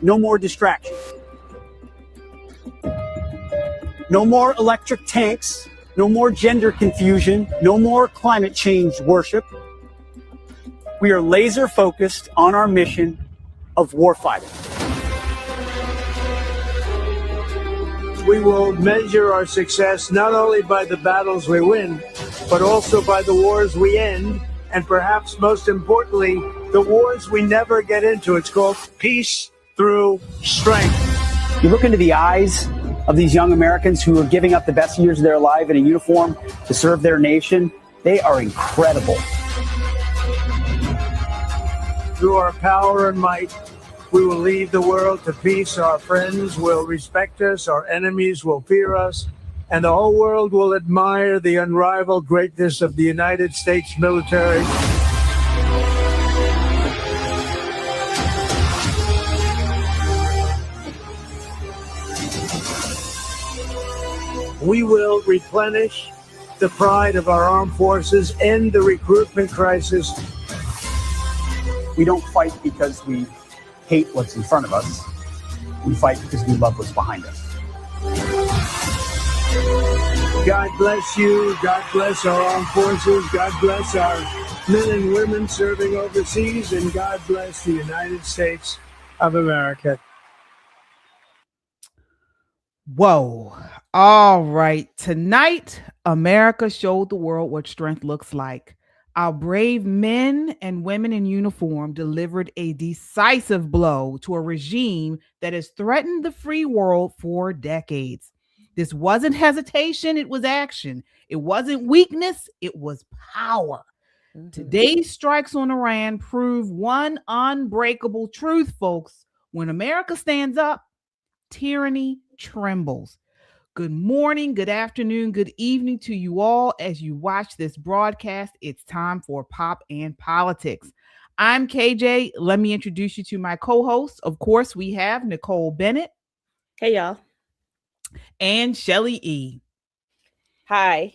No more distraction. No more electric tanks. No more gender confusion. No more climate change worship. We are laser focused on our mission of warfighting. We will measure our success not only by the battles we win, but also by the wars we end, and perhaps most importantly, the wars we never get into. It's called peace through strength. You look into the eyes of these young Americans who are giving up the best years of their life in a uniform to serve their nation. They are incredible. Through our power and might, we will lead the world to peace. Our friends will respect us, our enemies will fear us, and the whole world will admire the unrivaled greatness of the United States military. We will replenish the pride of our armed forces, end the recruitment crisis. We don't fight because we hate what's in front of us. We fight because we love what's behind us. God bless you. God bless our armed forces. God bless our men and women serving overseas. And God bless the United States of America. Whoa. All right. Tonight, America showed the world what strength looks like. Our brave men and women in uniform delivered a decisive blow to a regime that has threatened the free world for decades. This wasn't hesitation, it was action. It wasn't weakness, it was power. Mm-hmm. Today's strikes on Iran prove one unbreakable truth, folks. When America stands up, tyranny trembles. Good morning, good afternoon, good evening to you all as you watch this broadcast. It's time for Pop and Politics. I'm KJ. Let me introduce you to my co-hosts. Of course, we have Nicole Bennett. Hey, y'all. And Shelly E. Hi.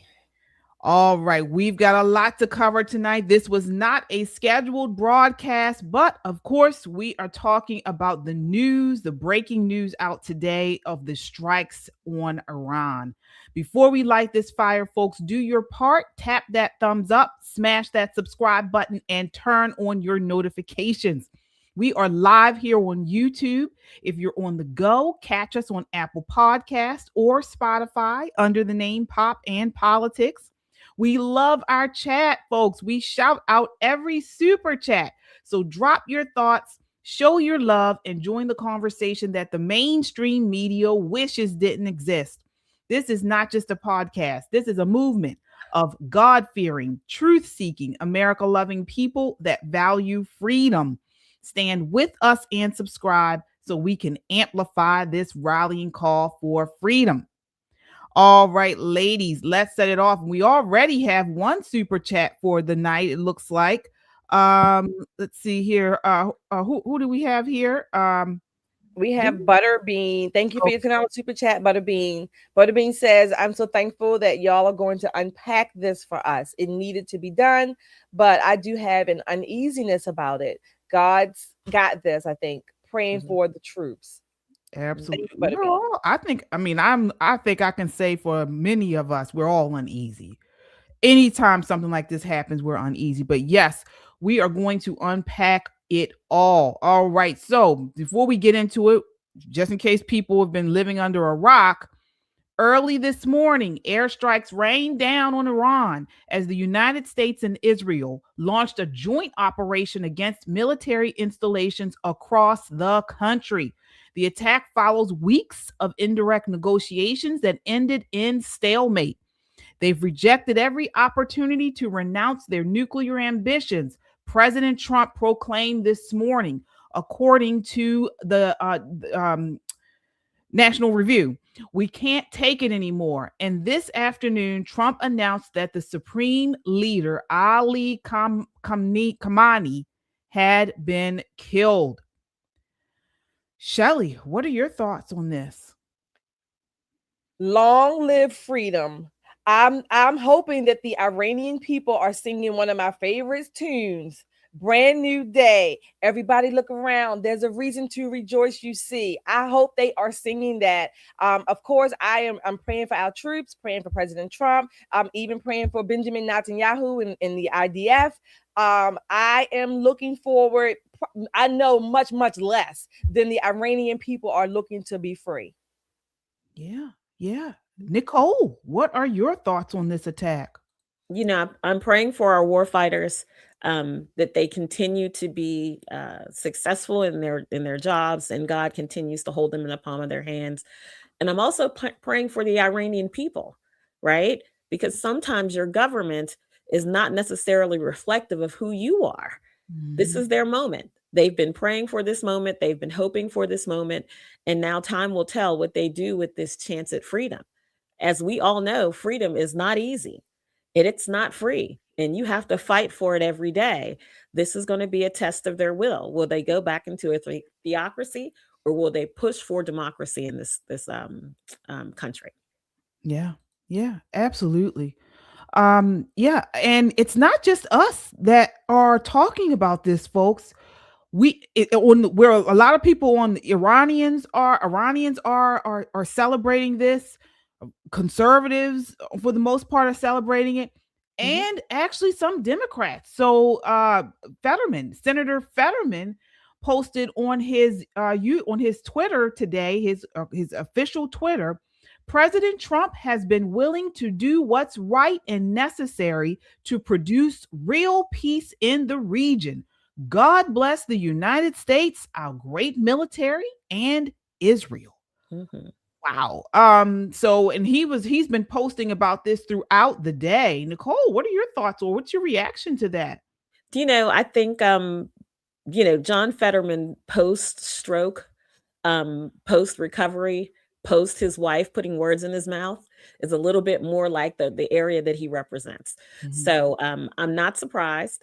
All right, we've got a lot to cover tonight. This was not a scheduled broadcast, but of course, we are talking about the news, the breaking news out today of the strikes on Iran. Before we light this fire, folks, do your part. Tap that thumbs up, smash that subscribe button, and turn on your notifications. We are live here on YouTube. If you're on the go, catch us on Apple Podcasts or Spotify under the name Pop and Politics. We love our chat, folks. We shout out every super chat. So drop your thoughts, show your love, and join the conversation that the mainstream media wishes didn't exist. This is not just a podcast. This is a movement of God-fearing, truth-seeking, America-loving people that value freedom. Stand with us and subscribe so we can amplify this rallying call for freedom. All right, ladies, let's set it off. We already have one super chat for the night, it looks like. Let's see here. Who do we have here? We have Butterbean. Thank you for your $10 super chat, Butterbean. Butterbean says, I'm so thankful that y'all are going to unpack this for us. It needed to be done, but I do have an uneasiness about it. God's got this, I think. Praying for the troops. Absolutely. No, I think I can say for many of us, we're all uneasy. Anytime something like this happens, we're uneasy. But yes, we are going to unpack it all. All right. So before we get into it, just in case people have been living under a rock, early this morning, airstrikes rained down on Iran as the United States and Israel launched a joint operation against military installations across the country. The attack follows weeks of indirect negotiations that ended in stalemate. They've rejected every opportunity to renounce their nuclear ambitions, President Trump proclaimed this morning, according to the National Review. We can't take it anymore. And this afternoon, Trump announced that the Supreme Leader, Ali Khamenei, had been killed. Shelly, what are your thoughts on this? Long live freedom. I'm hoping that the Iranian people are singing one of my favorite tunes, brand new day. Everybody look around. There's a reason to rejoice, you see. I hope they are singing that. Of course, I'm praying for our troops, praying for President Trump. I'm even praying for Benjamin Netanyahu in the IDF. I am looking forward. I know much less than the Iranian people are looking to be free. Yeah. Nicole, what are your thoughts on this attack? You know, I'm praying for our war fighters, that they continue to be successful in their jobs, and God continues to hold them in the palm of their hands. And I'm also praying for the Iranian people, right? Because sometimes your government is not necessarily reflective of who you are. This is their moment. They've been praying for this moment. They've been hoping for this moment. And now time will tell what they do with this chance at freedom. As we all know, freedom is not easy. It's not free. And you have to fight for it every day. This is going to be a test of their will. Will they go back into a theocracy, or will they push for democracy in this country? Yeah, absolutely. Yeah, and it's not just us that are talking about this, folks. Where a lot of people on the Iranians are celebrating this. Conservatives, for the most part, are celebrating it, and actually some Democrats. So, Senator Fetterman, posted on his Twitter today, his official Twitter. President Trump has been willing to do what's right and necessary to produce real peace in the region. God bless the United States, our great military, and Israel. Wow. So, and he's been posting about this throughout the day. Nicole, what are your thoughts, or what's your reaction to that? I think, John Fetterman post-stroke, post-recovery, post his wife putting words in his mouth is a little bit more like the area that he represents. So I'm not surprised.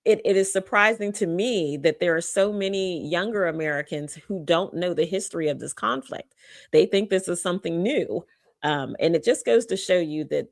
It is surprising to me that there are so many younger Americans who don't know the history of this conflict. They think this is something new. And it just goes to show you that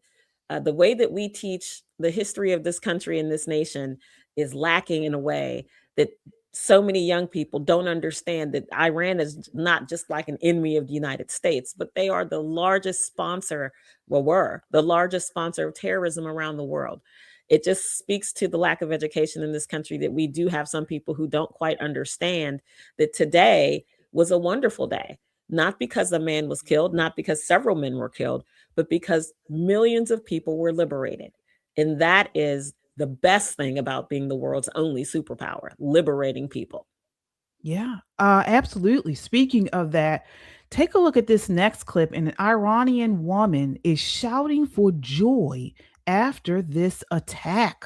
the way that we teach the history of this country and this nation is lacking in a way that so many young people don't understand that Iran is not just like an enemy of the United States, but they are the largest sponsor, were the largest sponsor of terrorism around the world. It just speaks to the lack of education in this country that we do have some people who don't quite understand that today was a wonderful day, not because a man was killed, not because several men were killed, but because millions of people were liberated. And that is the best thing about being the world's only superpower, liberating people. Yeah, absolutely. Speaking of that, take a look at this next clip. And an Iranian woman is shouting for joy after this attack.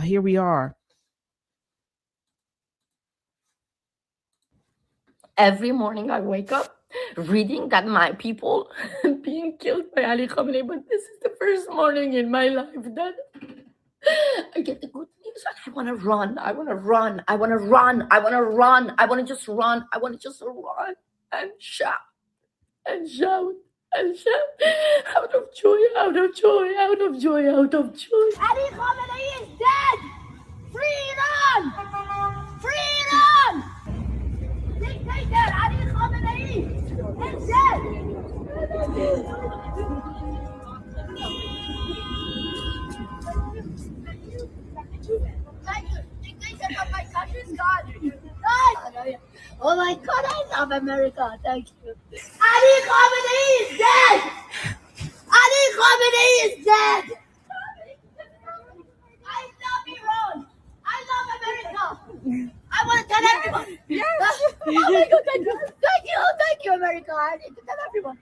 Here we are. Every morning I wake up reading that my people being killed by Ali Khamenei, but this is the first morning in my life that I get the good news and I want to run. I want to run. I want to run. I want to run. I want to just run. I want to just run and shout and shout and shout out of joy, out of joy, out of joy, out of joy. Ali Khamenei is dead! Freedom! Freedom! Dictator Ali Khamenei is dead! Dictator of my country's gone! Oh my God, I love America. Thank you. Ali Khamenei is dead! Ali Khamenei is dead! I love Iran! I love America! I want to tell everyone! Yes! Oh my God, thank you! Thank you, America! I need to tell everyone!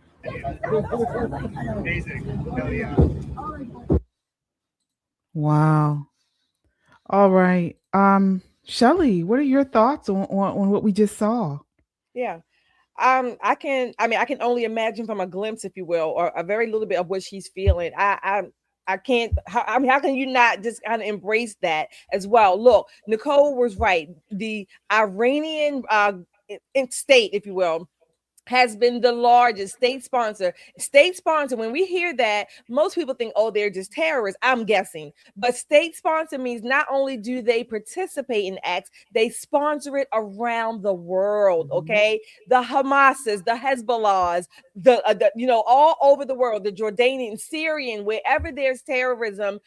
Amazing. Hell yeah. Oh my God. Wow. All right. Shelley, what are your thoughts on what we just saw? Yeah. I can only imagine from a glimpse, if you will, or a very little bit of what she's feeling. I can't, how can you not just kind of embrace that as well? Look, Nicole was right. The Iranian state, if you will, has been the largest state sponsor. State sponsor, when we hear that, most people think, oh, they're just terrorists, I'm guessing. But state sponsor means not only do they participate in acts, they sponsor it around the world, okay? The Hamases, the Hezbollahs, the all over the world, the Jordanian, Syrian, wherever there's terrorism,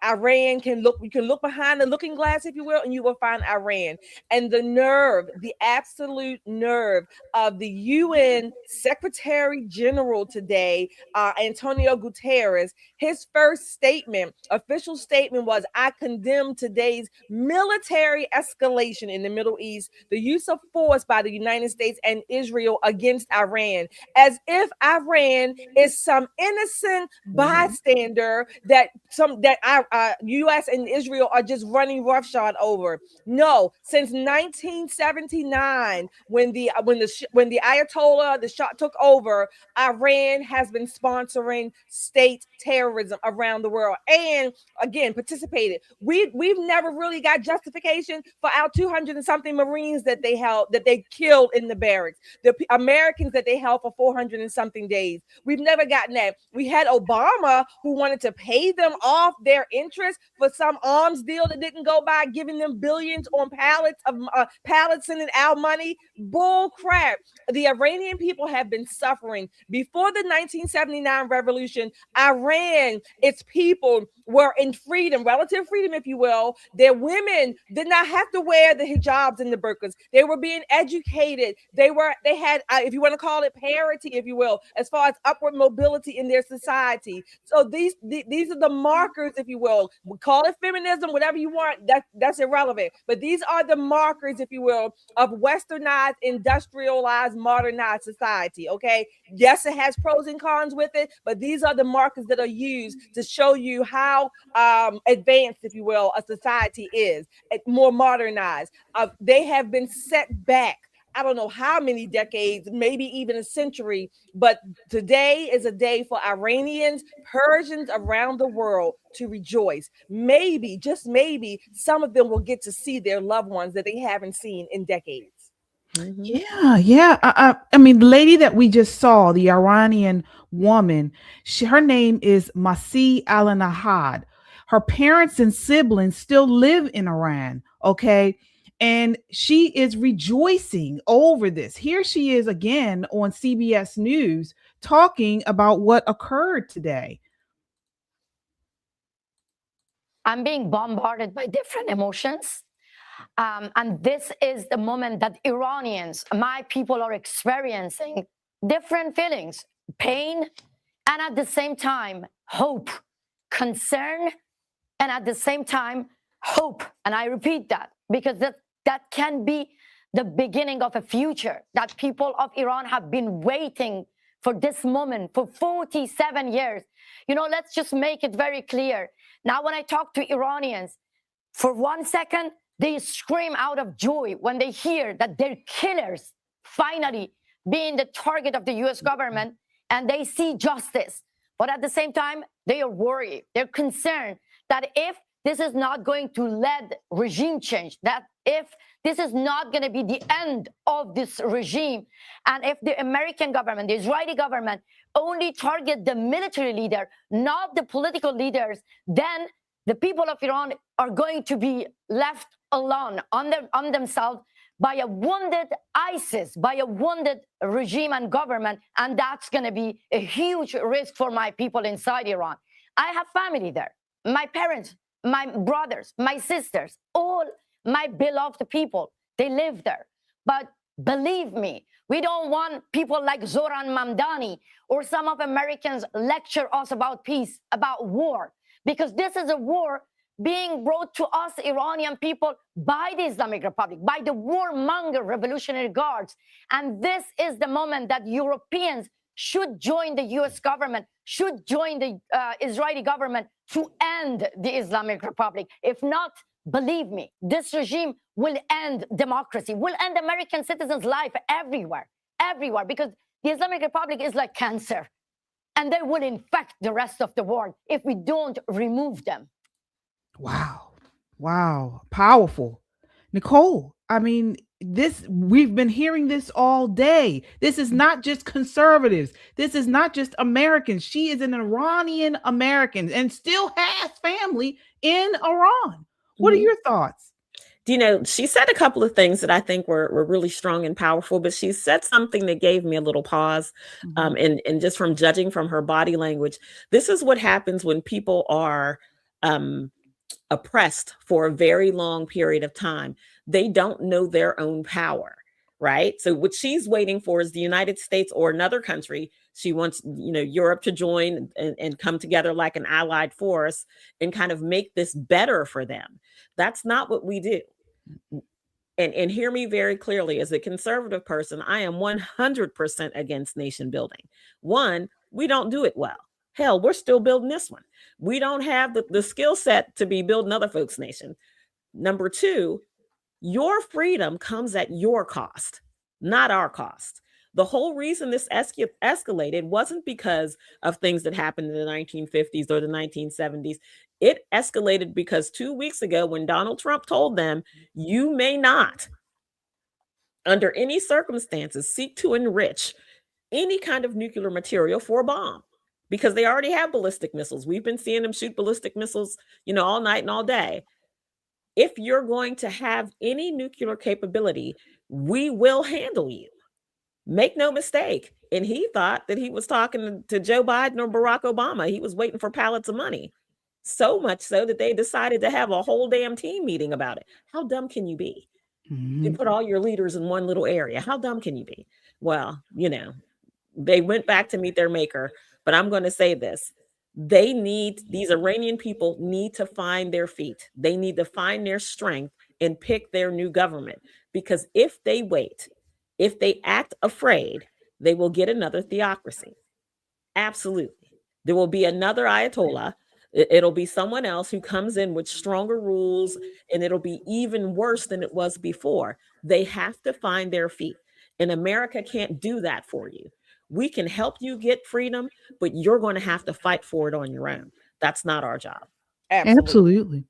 Iran you can look behind the looking glass, if you will, and you will find Iran. And the nerve, the absolute nerve of the UN Secretary General today, Antonio Guterres, his first statement, official statement was, I condemn today's military escalation in the Middle East, the use of force by the United States and Israel against Iran, as if Iran is some innocent bystander that U.S. and Israel are just running roughshod over. No, since 1979, when the Ayatollah, the Shah, took over, Iran has been sponsoring state terrorism around the world, and again participated. We've never really got justification for our 200 and something Marines that they killed in the barracks, the Americans that they held for 400 and something days. We've never gotten that. We had Obama, who wanted to pay them off their interest for some arms deal that didn't go by, giving them billions on pallets sending out money. Bull crap. The Iranian people have been suffering. Before the 1979 revolution, Iran, its people were in freedom, relative freedom, if you will. Their women did not have to wear the hijabs and the burqas. They were being educated. They had, if you want to call it parity, if you will, as far as upward mobility in their society. So these are the markers, if you will. We call it feminism, whatever you want. That's irrelevant. But these are the markers, if you will, of westernized, industrialized, modernized society. Okay. Yes, it has pros and cons with it, but these are the markers that are used to show you how advanced, if you will, a society is, more modernized. They have been set back, I don't know how many decades, maybe even a century, but today is a day for Iranians, Persians around the world to rejoice. Maybe, just maybe, some of them will get to see their loved ones that they haven't seen in decades. Yeah. I mean, the lady that we just saw, the Iranian woman, her name is Masih Al-Nahad. Her parents and siblings still live in Iran. Okay. And she is rejoicing over this. Here she is again on CBS News talking about what occurred today. I'm being bombarded by different emotions. And this is the moment that Iranians, my people, are experiencing different feelings, pain, and at the same time, hope, concern, and at the same time, hope. And I repeat that because that can be the beginning of a future that people of Iran have been waiting for this moment for 47 years. Let's just make it very clear. Now, when I talk to Iranians, for 1 second, they scream out of joy when they hear that their killers finally being the target of the US government and they see justice. But at the same time, they are worried. They're concerned that if this is not going to lead regime change, that if this is not going to be the end of this regime, and if the American government, the Israeli government, only target the military leader, not the political leaders, then the people of Iran are going to be left alone on themselves by a wounded ISIS, by a wounded regime and government, and that's going to be a huge risk for my people inside Iran. I have family there, my parents, my brothers, my sisters, all my beloved people, they live there. But believe me, we don't want people like Zoran Mamdani or some of Americans lecture us about peace, about war, because this is a war being brought to us Iranian people by the Islamic Republic, by the warmonger Revolutionary Guards. And this is the moment that Europeans should join the US government, should join the Israeli government to end the Islamic Republic. If not, believe me, this regime will end democracy, will end American citizens' life everywhere, because the Islamic Republic is like cancer, and they will infect the rest of the world if we don't remove them. Wow. Powerful. Nicole, I mean, we've been hearing this all day. This is not just conservatives. This is not just Americans. She is an Iranian American and still has family in Iran. What are your thoughts? She said a couple of things that I think were really strong and powerful, but she said something that gave me a little pause. And just from judging from her body language, this is what happens when people are oppressed for a very long period of time. They don't know their own power, right? So what she's waiting for is the United States or another country. She wants, Europe to join and come together like an allied force and kind of make this better for them. That's not what we do. And hear me very clearly, as a conservative person, I am 100% against nation building. One, we don't do it well. Hell, we're still building this one. We don't have the skill set to be building other folks' nation. Number two, your freedom comes at your cost, not our cost. The whole reason this escalated wasn't because of things that happened in the 1950s or the 1970s. It escalated because 2 weeks ago, when Donald Trump told them, you may not, under any circumstances, seek to enrich any kind of nuclear material for a bomb, because they already have ballistic missiles. We've been seeing them shoot ballistic missiles, all night and all day. If you're going to have any nuclear capability, we will handle you. Make no mistake. And he thought that he was talking to Joe Biden or Barack Obama. He was waiting for pallets of money. So much so that they decided to have a whole damn team meeting about it. How dumb can you be? You put all your leaders in one little area. How dumb can you be? Well, they went back to meet their maker. But I'm going to say this. These Iranian people need to find their feet. They need to find their strength and pick their new government. Because if they wait, if they act afraid, they will get another theocracy. Absolutely. There will be another Ayatollah. It'll be someone else who comes in with stronger rules, and it'll be even worse than it was before. They have to find their feet. And America can't do that for you. We can help you get freedom, but you're going to have to fight for it on your own. That's not our job. Absolutely.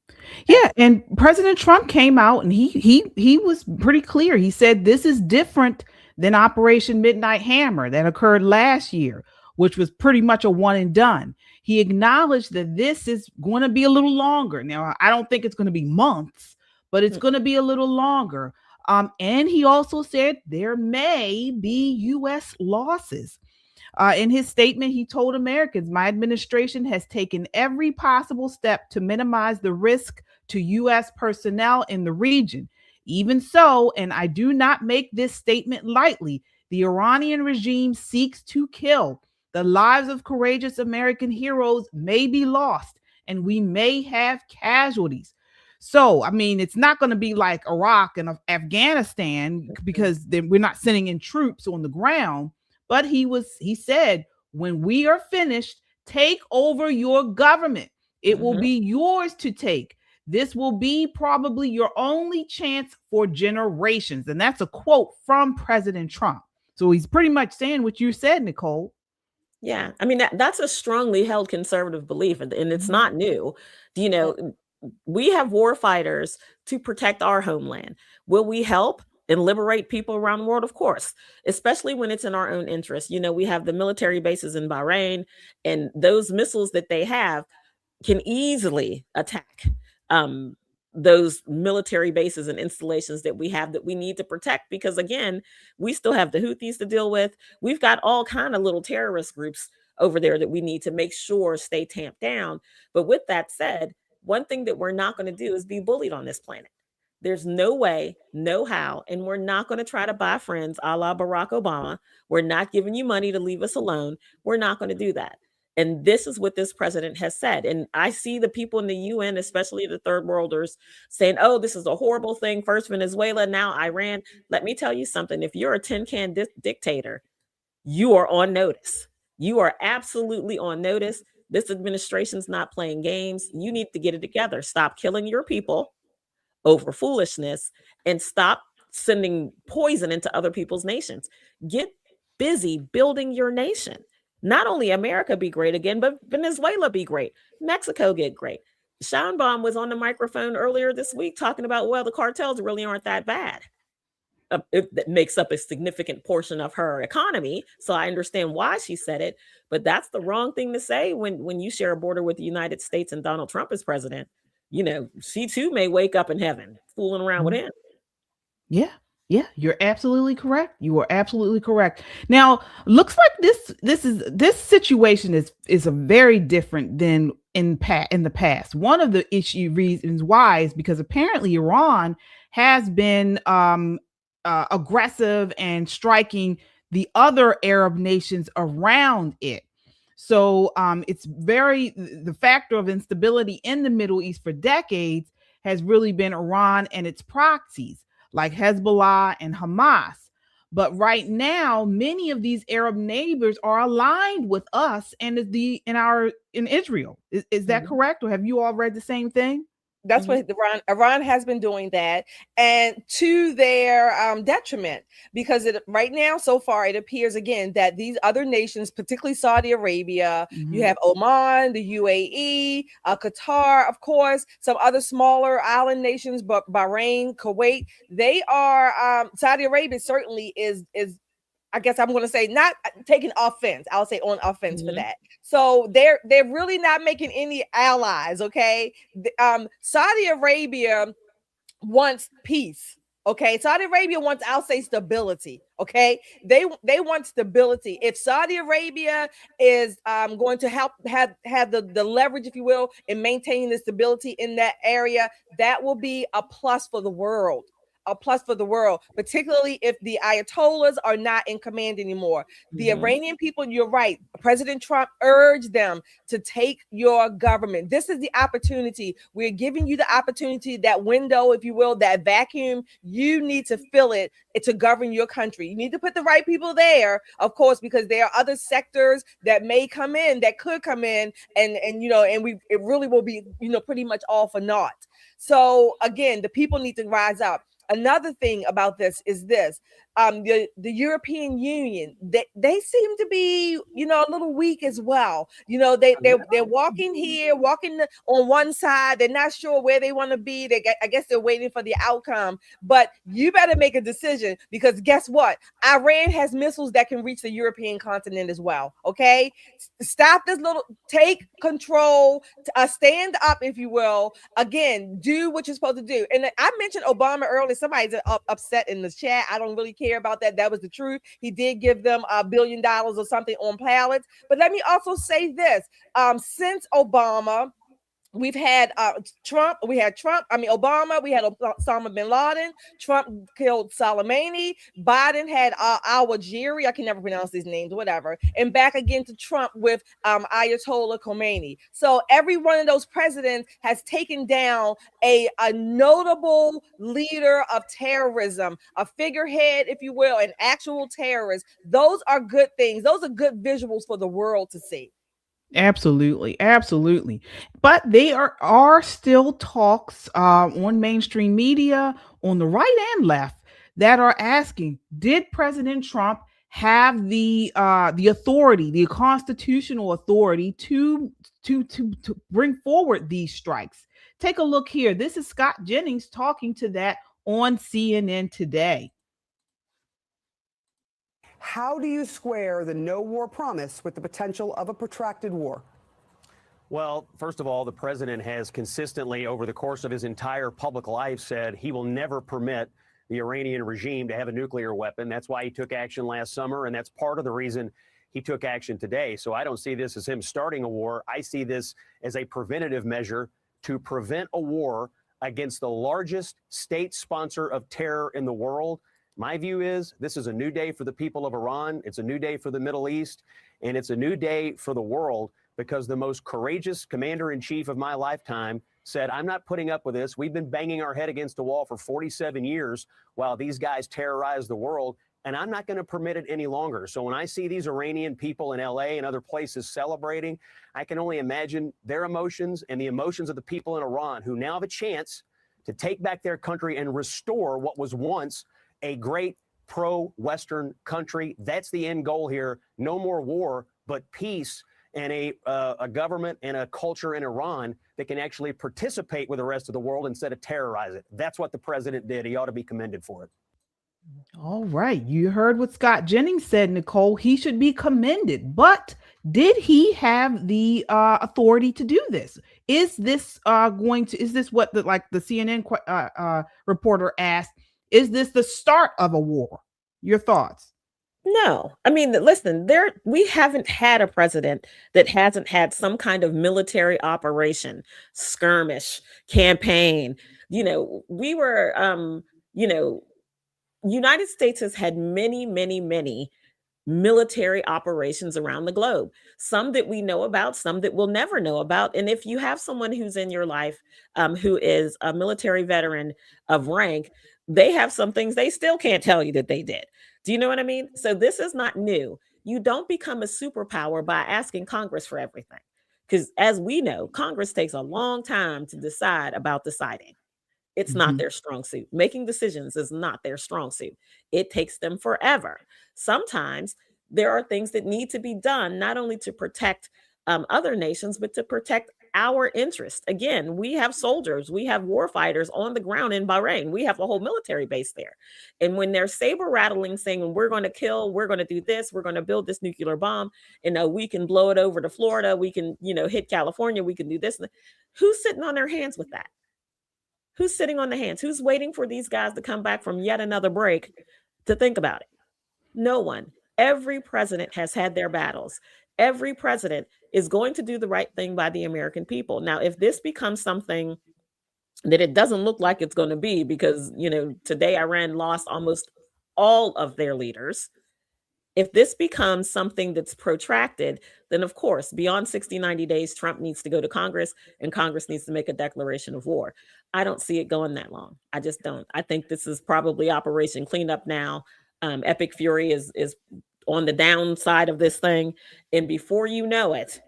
Yeah. And President Trump came out and he was pretty clear. He said this is different than Operation Midnight Hammer that occurred last year, which was pretty much a one and done. He acknowledged that this is going to be a little longer. Now, I don't think it's going to be months, but it's going to be a little longer. And he also said there may be U.S. losses. In his statement, he told Americans, my administration has taken every possible step to minimize the risk to U.S. personnel in the region. Even so, and I do not make this statement lightly, the Iranian regime seeks to kill. The lives of courageous American heroes may be lost, and we may have casualties. So, it's not going to be like Iraq and Afghanistan, because we're not sending in troops on the ground. But he said, when we are finished, take over your government. It will be yours to take. This will be probably your only chance for generations. And that's a quote from President Trump. So he's pretty much saying what you said, Nicole. Yeah. That's a strongly held conservative belief, and it's not new. We have war fighters to protect our homeland. Will we help and liberate people around the world? Of course, especially when it's in our own interest. We have the military bases in Bahrain, and those missiles that they have can easily attack those military bases and installations that we have that we need to protect, because again, we still have the Houthis to deal with. We've got all kind of little terrorist groups over there that we need to make sure stay tamped down. But with that said, one thing that we're not going to do is be bullied on this planet. There's no way, no how, and we're not going to try to buy friends a la Barack Obama. We're not giving you money to leave us alone. We're not going to do that. And this is what this president has said. And I see the people in the UN, especially the third worlders, saying, oh, this is a horrible thing. First Venezuela, now Iran. Let me tell you something. If you're a tin can dictator, you are on notice. You are absolutely on notice. This administration's not playing games. You need to get it together. Stop killing your people over foolishness and stop sending poison into other people's nations. Get busy building your nation. Not only America be great again, but Venezuela be great. Mexico get great. Scheinbaum was on the microphone earlier this week talking about, well, the cartels really aren't that bad. that makes up a significant portion of her economy. So I understand why she said it, but that's the wrong thing to say when you share a border with the United States and Donald Trump is president. You know, she too may wake up in heaven fooling around with him. Yeah. Yeah, you're absolutely correct. You are absolutely correct. Now, looks like this situation is a very different than in the past. One of the reasons why is because apparently Iran has been aggressive and striking the other Arab nations around it. So it's the factor of instability in the Middle East for decades has really been Iran and its proxies, like Hezbollah and Hamas. But right now, many of these Arab neighbors are aligned with us and in Israel. Is that correct? Or have you all read the same thing? That's what Iran has been doing that, and to their detriment, because right now, so far, it appears again that these other nations, particularly Saudi Arabia, you have Oman, the UAE, Qatar, of course, some other smaller island nations, but Bahrain, Kuwait, they are Saudi Arabia certainly is I guess I'm going to say not taking offense. I'll say on offense for that. So they're really not making any allies. Okay. Saudi Arabia wants peace. Okay. Saudi Arabia wants, I'll say, stability. Okay. They want stability. If Saudi Arabia is going to help have the leverage, if you will, in maintaining the stability in that area, that will be a plus for the world. A plus for the world, particularly if the Ayatollahs are not in command anymore. The Iranian people, you're right. President Trump urged them to take your government. This is the opportunity. We're giving you the opportunity, that window, if you will, that vacuum. You need to fill it to govern your country. You need to put the right people there, of course, because there are other sectors that may come in, that could come in, and it really will be, pretty much all for naught. So again, the people need to rise up. Another thing about this is this. The European Union, they seem to be, a little weak as well. They're walking here, walking on one side. They're not sure where they want to be. I guess they're waiting for the outcome. But you better make a decision, because guess what? Iran has missiles that can reach the European continent as well. Okay, stop this take control, stand up, if you will. Again, do what you're supposed to do. And I mentioned Obama earlier. Somebody's upset in the chat. I don't really care about that. That was the truth. He did give them $1 billion or something on pallets. But let me also say this. Since Obama, we've had Obama, we had Osama bin Laden, Trump killed Soleimani, Biden had al-Waziri, I can never pronounce these names, whatever, and back again to Trump with Ayatollah Khamenei. So every one of those presidents has taken down a notable leader of terrorism, a figurehead, if you will, an actual terrorist. Those are good things. Those are good visuals for the world to see. Absolutely. But they are still talks on mainstream media, on the right and left, that are asking, did President Trump have the authority, the constitutional authority to bring forward these strikes? Take a look here. This is Scott Jennings talking to that on CNN today. How do you square the no war promise with the potential of a protracted war? Well, first of all, the president has consistently, over the course of his entire public life, said he will never permit the Iranian regime to have a nuclear weapon. That's why he took action last summer, and that's part of the reason he took action today. So I don't see this as him starting a war. I see this as a preventative measure to prevent a war against the largest state sponsor of terror in the world. My view is this is a new day for the people of Iran. It's a new day for the Middle East, and it's a new day for the world, because the most courageous commander-in-chief of my lifetime said, I'm not putting up with this. We've been banging our head against a wall for 47 years while these guys terrorize the world, and I'm not going to permit it any longer. So when I see these Iranian people in LA and other places celebrating, I can only imagine their emotions and the emotions of the people in Iran, who now have a chance to take back their country and restore what was once a great pro-Western country. That's the end goal here. No more war, but peace, and a government and a culture in Iran that can actually participate with the rest of the world instead of terrorize it. That's what the president did. He ought to be commended for it. All right. You heard what Scott Jennings said, Nicole. He should be commended. But did he have the authority to do this? Is this is this what the CNN reporter asked? Is this the start of a war? Your thoughts? No, I mean, listen, we haven't had a president that hasn't had some kind of military operation, skirmish, campaign. We were, United States has had many, many, many military operations around the globe, some that we know about, some that we'll never know about. And if you have someone who's in your life who is a military veteran of rank, they have some things they still can't tell you that they did. Do you know what I mean? So this is not new. You don't become a superpower by asking Congress for everything. Because as we know, Congress takes a long time to decide about deciding. It's not their strong suit. Making decisions is not their strong suit. It takes them forever. Sometimes there are things that need to be done, not only to protect other nations, but to protect our interest. Again, we have soldiers, we have war fighters on the ground in Bahrain. We have a whole military base there. And when they're saber rattling, saying, we're going to kill, we're going to do this, we're going to build this nuclear bomb, and we can blow it over to Florida, we can, hit California, we can do this. Who's sitting on their hands with that? Who's sitting on the hands? Who's waiting for these guys to come back from yet another break to think about it? No one. Every president has had their battles. Every president is going to do the right thing by the American people. Now, if this becomes something that it doesn't look like it's going to be, because, today Iran lost almost all of their leaders. If this becomes something that's protracted, then of course, beyond 60, 90 days, Trump needs to go to Congress and Congress needs to make a declaration of war. I don't see it going that long. I just don't. I think this is probably Operation Cleanup now. Epic Fury is on the downside of this thing. And before you know it,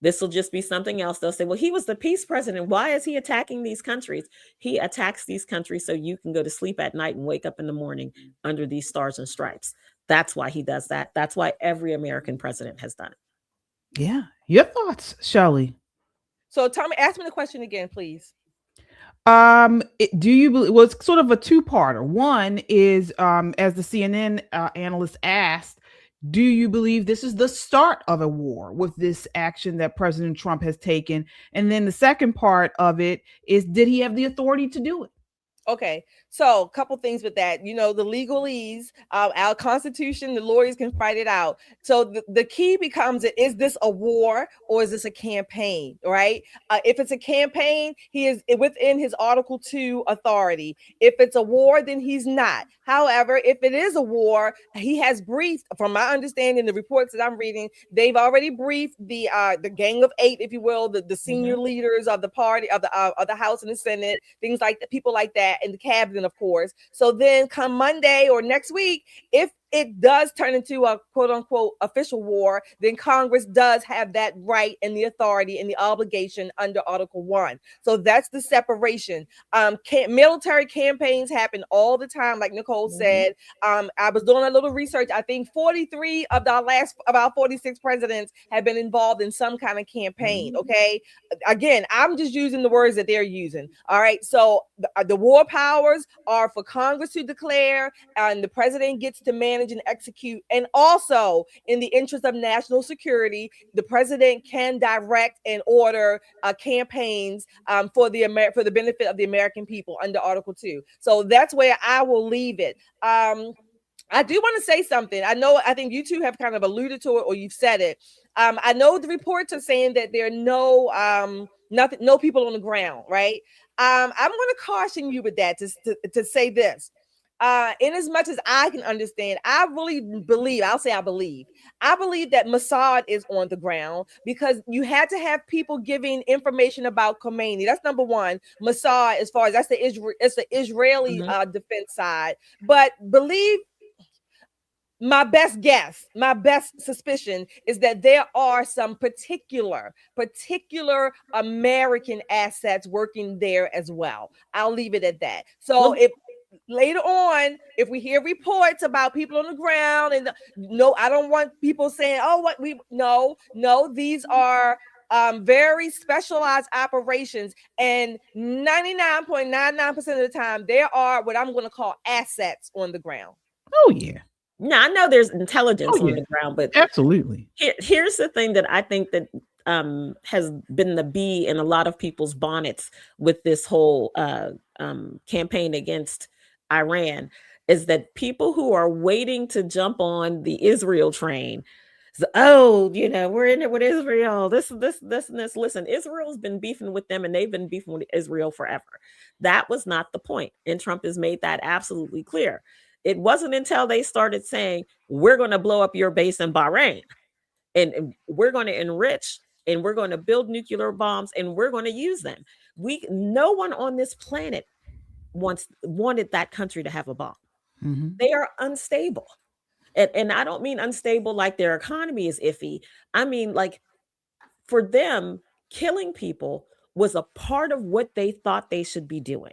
this will just be something else. They'll say, well, he was the peace president. Why is he attacking these countries? He attacks these countries so you can go to sleep at night and wake up in the morning under these stars and stripes. That's why he does that. That's why every American president has done it. Yeah. Your thoughts, Shelley? So Tommy, ask me the question again, please. Do you believe? Well, it's sort of a two-parter. One is, as the CNN analyst asked, do you believe this is the start of a war with this action that President Trump has taken? And then the second part of it is, did he have the authority to do it? Okay, so a couple things with that. The legalese, our Constitution, the lawyers can fight it out. So the key becomes, is this a war or is this a campaign, right? If it's a campaign, he is within his Article 2 authority. If it's a war, then he's not. However, if it is a war, he has briefed, from my understanding, the reports that I'm reading, they've already briefed the Gang of Eight, if you will, the senior leaders of the party, of the House and the Senate, things like that, people like that, and the cabinet, of course. So then come Monday or next week, if it does turn into a quote unquote official war, then Congress does have that right and the authority and the obligation under Article 1. So that's the separation. Military campaigns happen all the time, like Nicole said. I was doing a little research. I think 43 of the last about 46 presidents have been involved in some kind of campaign. Okay. Again, I'm just using the words that they're using. All right. So the war powers are for Congress to declare, and the president gets to manage and execute. And also, in the interest of national security, the president can direct and order campaigns for the benefit of the American people under Article 2. So that's where I will leave it. I do want to say something. I think you two have kind of alluded to it, or you've said it. I know the reports are saying that there are no people on the ground, right? I'm going to caution you with that to say this. In as much as I can understand, I really believe, I believe that Mossad is on the ground, because you had to have people giving information about Khamenei. That's number one. Mossad, as far as it's the Israeli defense side. But my best guess, my best suspicion is that there are some particular American assets working there as well. I'll leave it at that. So if later on, if we hear reports about people on the ground, and no, I don't want people saying, these are very specialized operations, and 99.99% of the time, there are what I'm going to call assets on the ground. Oh yeah. Now I know there's intelligence on the ground, but absolutely. Here's the thing that I think that has been the bee in a lot of people's bonnets with this whole campaign against Iran is that people who are waiting to jump on the Israel train. Oh, you know, we're in it with Israel. This and this. Listen, Israel's been beefing with them and they've been beefing with Israel forever. That was not the point. And Trump has made that absolutely clear. It wasn't until they started saying, we're going to blow up your base in Bahrain and we're going to enrich and we're going to build nuclear bombs and we're going to use them. No one on this planet wanted that country to have a bomb. Mm-hmm. They are unstable. And I don't mean unstable like their economy is iffy. I mean, like for them, killing people was a part of what they thought they should be doing.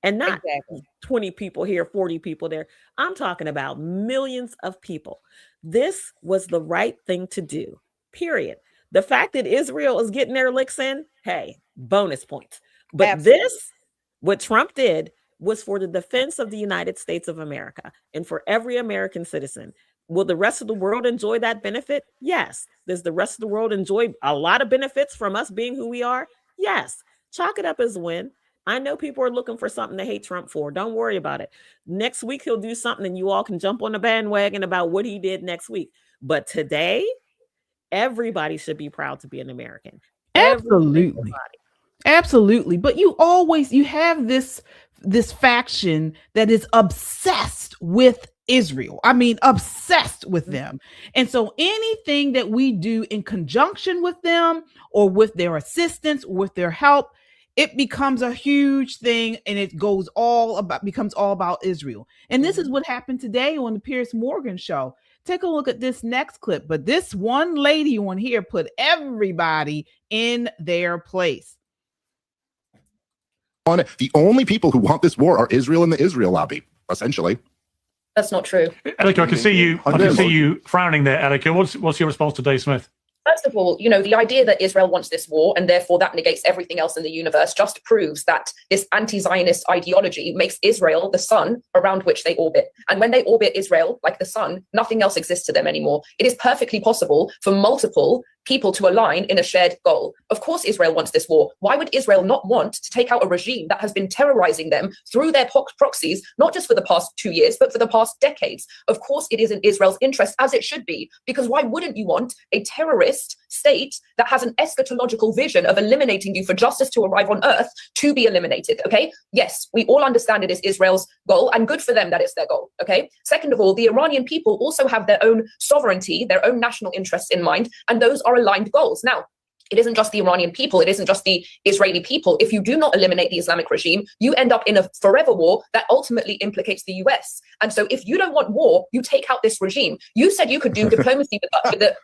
And not 20 people here, 40 people there. I'm talking about millions of people. This was the right thing to do, period. The fact that Israel is getting their licks in, hey, bonus points. But what Trump did was for the defense of the United States of America and for every American citizen. Will the rest of the world enjoy that benefit? Yes. Does the rest of the world enjoy a lot of benefits from us being who we are? Yes. Chalk it up as a win. I know people are looking for something to hate Trump for. Don't worry about it. Next week, he'll do something and you all can jump on the bandwagon about what he did next week. But today, everybody should be proud to be an American. Absolutely. Absolutely. But you have this faction that is obsessed with Israel. I mean, obsessed with them. And so anything that we do in conjunction with them or with their assistance, or with their help, it becomes a huge thing and it becomes all about Israel. And this is what happened today on the Piers Morgan show. Take a look at this next clip. But this one lady on here put everybody in their place. The only people who want this war are Israel and the Israel lobby, essentially. That's not true. Alika, I can see you frowning there, Alika. What's your response to Dave Smith? First of all, the idea that Israel wants this war and therefore that negates everything else in the universe just proves that this anti-Zionist ideology makes Israel the sun around which they orbit. And when they orbit Israel like the sun, nothing else exists to them anymore. It is perfectly possible for multiple people to align in a shared goal. Of course, Israel wants this war. Why would Israel not want to take out a regime that has been terrorizing them through their proxies, not just for the past 2 years, but for the past decades? Of course, it is in Israel's interest, as it should be, because why wouldn't you want a terrorist state that has an eschatological vision of eliminating you for justice to arrive on earth to be eliminated? Okay. Yes, we all understand it is Israel's goal and good for them that it's their goal. Okay. Second of all, the Iranian people also have their own sovereignty, their own national interests in mind, and those are aligned goals. Now, it isn't just the Iranian people. It isn't just the Israeli people. If you do not eliminate the Islamic regime, you end up in a forever war that ultimately implicates the US. And so if you don't want war, you take out this regime. You said you could do diplomacy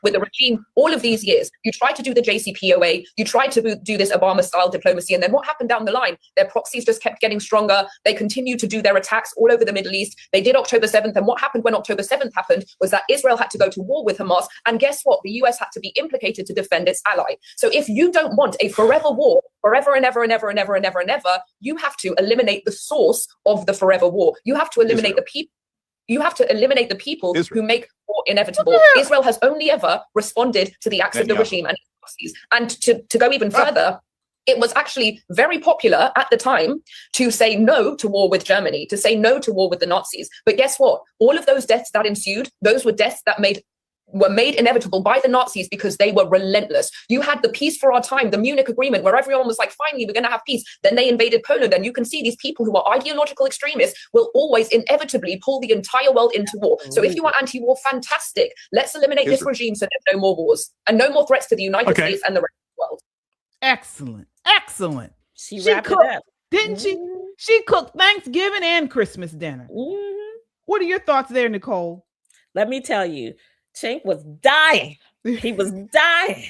with the regime all of these years. You tried to do the JCPOA. You tried to do this Obama-style diplomacy. And then what happened down the line? Their proxies just kept getting stronger. They continued to do their attacks all over the Middle East. They did October 7th. And what happened when October 7th happened was that Israel had to go to war with Hamas. And guess what? The US had to be implicated to defend its ally. So if you don't want a forever war, forever and ever and ever and ever and ever and ever, you have to eliminate the source of the forever war. You have to eliminate the people. You have to eliminate the people who make war inevitable. Israel has only ever responded to the acts of the regime and its policies. And to go even further, it was actually very popular at the time to say no to war with Germany, to say no to war with the Nazis. But guess what? All of those deaths that ensued, those were deaths that were made inevitable by the Nazis because they were relentless. You had the peace for our time, the Munich Agreement, where everyone was like, finally, we're going to have peace. Then they invaded Poland. And you can see these people who are ideological extremists will always inevitably pull the entire world into war. So if you are anti-war, fantastic. Let's eliminate this regime so there's no more wars and no more threats to the United States and the rest of the world. Excellent. Excellent. She wrapped it up. Didn't she? She cooked Thanksgiving and Christmas dinner. What are your thoughts there, Nicole? Let me tell you. Chink was dying. He was dying.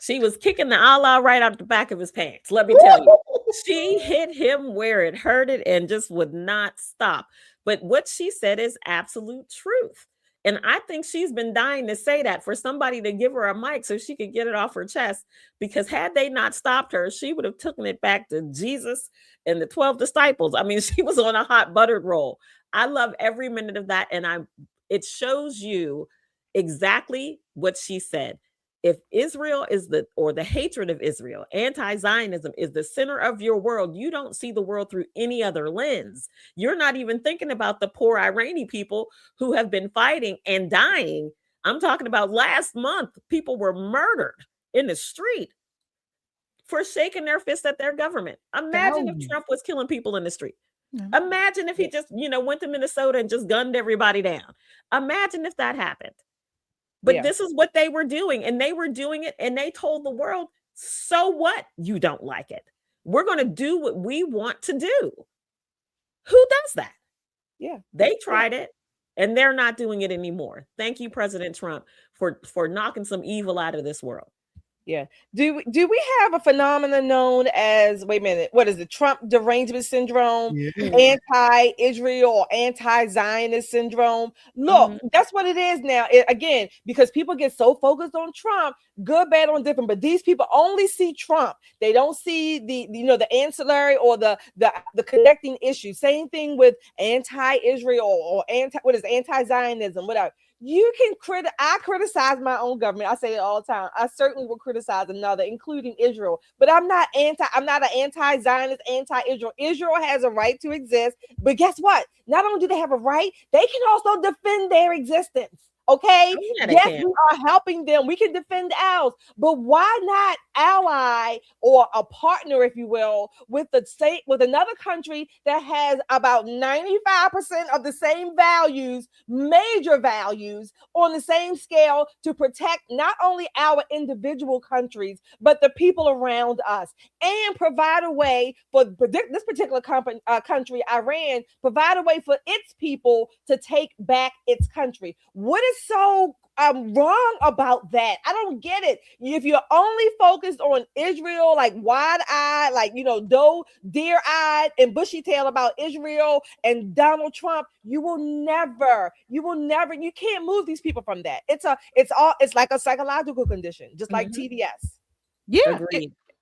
She was kicking the Allah right out the back of his pants. Let me tell you, she hit him where it hurted and just would not stop. But what she said is absolute truth. And I think she's been dying to say that for somebody to give her a mic so she could get it off her chest, because had they not stopped her, she would have taken it back to Jesus and the 12 disciples. I mean, she was on a hot buttered roll. I love every minute of that. And it shows you exactly what she said. If Israel is the hatred of Israel, anti-Zionism is the center of your world, you don't see the world through any other lens. You're not even thinking about the poor Iranian people who have been fighting and dying. I'm talking about last month, people were murdered in the street for shaking their fist at their government. Imagine if Trump was killing people in the street. Imagine if he just, went to Minnesota and just gunned everybody down. Imagine if that happened. But this is what they were doing, and they were doing it, and they told the world, so what? You don't like it. We're going to do what we want to do. Who does that? Yeah. They tried it, and they're not doing it anymore. Thank you, President Trump, for knocking some evil out of this world. Yeah. Do we have a phenomenon known as, wait a minute, what is it? Trump derangement syndrome, anti-Israel or anti-Zionist syndrome? Look, that's what it is now. Again, because people get so focused on Trump, good, bad, or indifferent, but these people only see Trump. They don't see the ancillary or the connecting issue. Same thing with anti-Israel or anti-Zionism, whatever. You can I criticize my own government. I say it all the time. I certainly will criticize another, including Israel. But I'm not an anti-Zionist, anti-Israel. Israel has a right to exist. But guess what? Not only do they have a right, they can also defend their existence. Okay, yes, we are helping them. We can defend ours, but why not ally or a partner, if you will, with another country that has about 95% of the same values, major values, on the same scale to protect not only our individual countries, but the people around us, and provide a way for this particular country, Iran, provide a way for its people to take back its country. What is so wrong about that? I don't get it. If you're only focused on Israel, like wide-eyed, like deer-eyed and bushy-tailed about Israel and Donald Trump, you can't move these people from that. It's like a psychological condition, just like TDS. Yeah,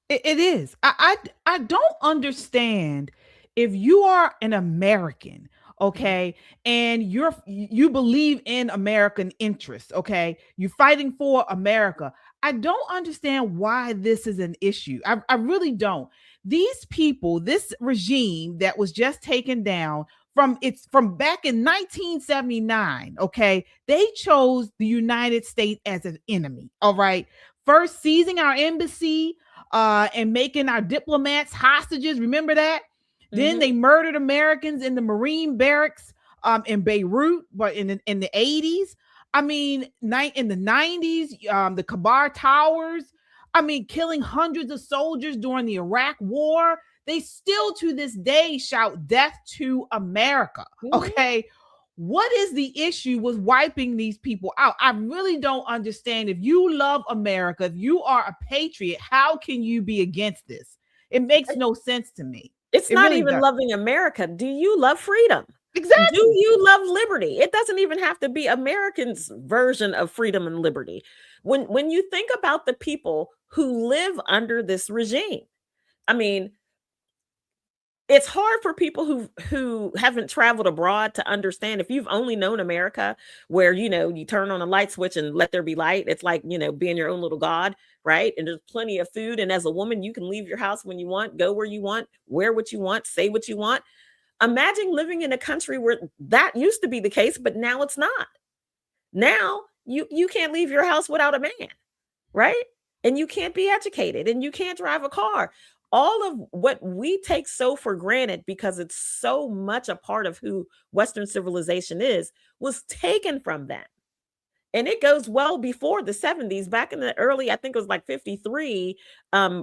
it is. I don't understand if you are an American, okay, and you believe in American interests, okay, you're fighting for America. I don't understand why this is an issue. I really don't. These people, this regime that was just taken down from back in 1979, okay, they chose the United States as an enemy. All right, first seizing our embassy and making our diplomats hostages. Remember that? Then they murdered Americans in the Marine barracks in Beirut, but in the 80s. I mean, in the 90s, the Kabar Towers. I mean, killing hundreds of soldiers during the Iraq War. They still to this day shout death to America. Okay. What is the issue with wiping these people out? I really don't understand. If you love America, if you are a patriot, how can you be against this? It makes no sense to me. It's not really even loving America. Do you love freedom? Exactly. Do you love liberty? It doesn't even have to be Americans' version of freedom and liberty. When you think about the people who live under this regime, I mean, it's hard for people who haven't traveled abroad to understand. If you've only known America, where you turn on a light switch and let there be light, it's like being your own little god, right? And there's plenty of food, and as a woman, you can leave your house when you want, go where you want, wear what you want, say what you want. Imagine living in a country where that used to be the case, but now it's not. Now you can't leave your house without a man, right? And you can't be educated, and you can't drive a car. All of what we take so for granted, because it's so much a part of who Western civilization is, was taken from them. And it goes well before the 70s, back in the early, I think it was like 53,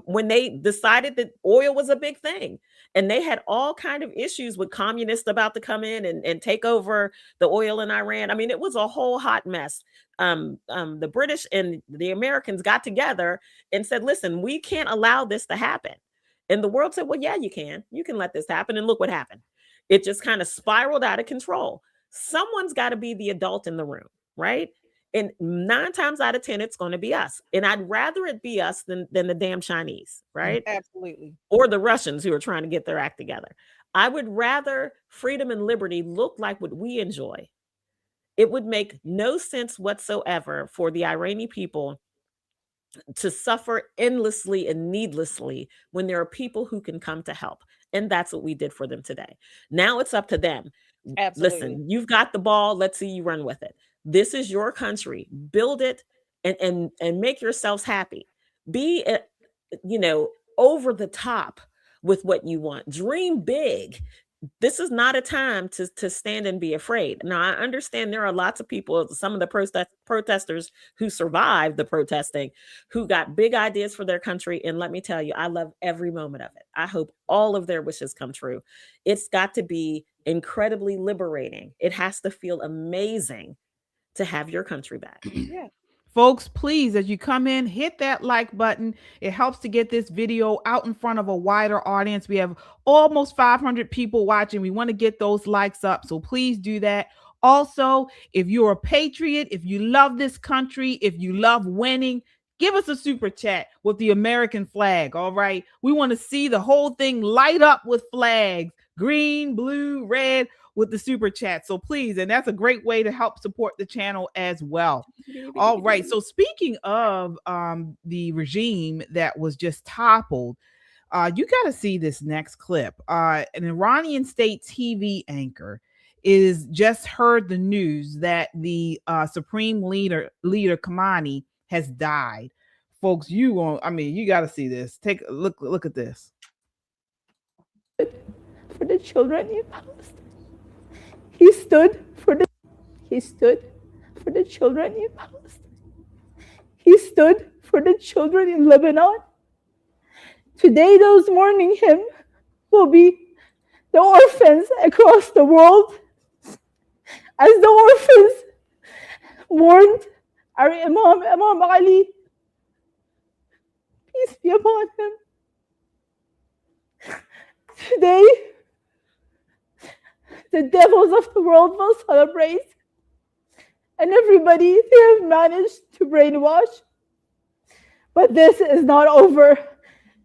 when they decided that oil was a big thing. And they had all kind of issues with communists about to come in and take over the oil in Iran. I mean, it was a whole hot mess. The British and the Americans got together and said, listen, we can't allow this to happen. And the world said, well, yeah, you can let this happen. And look what happened. It just kind of spiraled out of control. Someone's got to be the adult in the room, right? And 9 times out of 10, it's going to be us. And I'd rather it be us than the damn Chinese, right? Absolutely. Or the Russians who are trying to get their act together. I would rather freedom and liberty look like what we enjoy. It would make no sense whatsoever for the Iranian people to suffer endlessly and needlessly when there are people who can come to help. And that's what we did for them today. Now it's up to them. Absolutely. Listen, you've got the ball. Let's see you run with it. This is your country. Build it and make yourselves happy. Be, over the top with what you want. Dream big. This is not a time to stand and be afraid. Now, I understand there are lots of people, some of the protesters who survived the protesting, who got big ideas for their country. And let me tell you, I love every moment of it. I hope all of their wishes come true. It's got to be incredibly liberating. It has to feel amazing to have your country back. Yeah. Folks, please, as you come in, hit that like button. It helps to get this video out in front of a wider audience. We have almost 500 people watching. We want to get those likes up, so please do that. Also, if you're a patriot, if you love this country, if you love winning, give us a super chat with the American flag, all right? We want to see the whole thing light up with flags, green, blue, red, with the super chat. So please, and that's a great way to help support the channel as well. All right. So speaking of the regime that was just toppled, you got to see this next clip. An Iranian state TV anchor is just heard the news that the supreme leader Khamenei has died. Folks, you got to see this. Take a look at this. For the children in Palestine. He stood for the children in Palestine. He stood for the children in Lebanon. Today, those mourning him will be the orphans across the world, as the orphans mourned our Imam Ali. Peace be upon him. Today, the devils of the world will celebrate, and everybody they have managed to brainwash. But this is not over.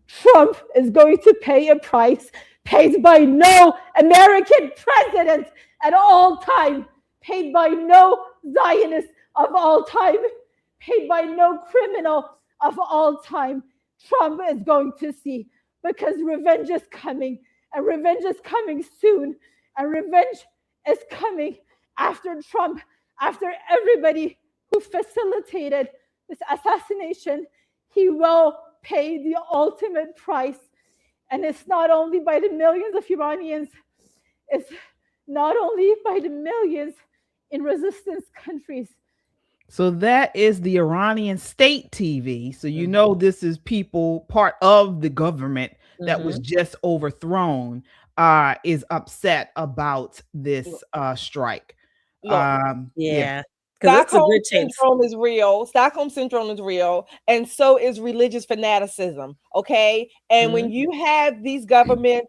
Trump is going to pay a price paid by no American president at all time, paid by no Zionist of all time, paid by no criminal of all time. Trump is going to see, because revenge is coming, and revenge is coming soon. And revenge is coming after Trump, after everybody who facilitated this assassination. He will pay the ultimate price. And it's not only by the millions of Iranians, it's not only by the millions in resistance countries. So that is the Iranian state TV. So you know this is people, part of the government that was just overthrown, is upset about this strike. Yeah. Stockholm syndrome is real. Stockholm syndrome is real, and so is religious fanaticism. Okay, and when you have these governments,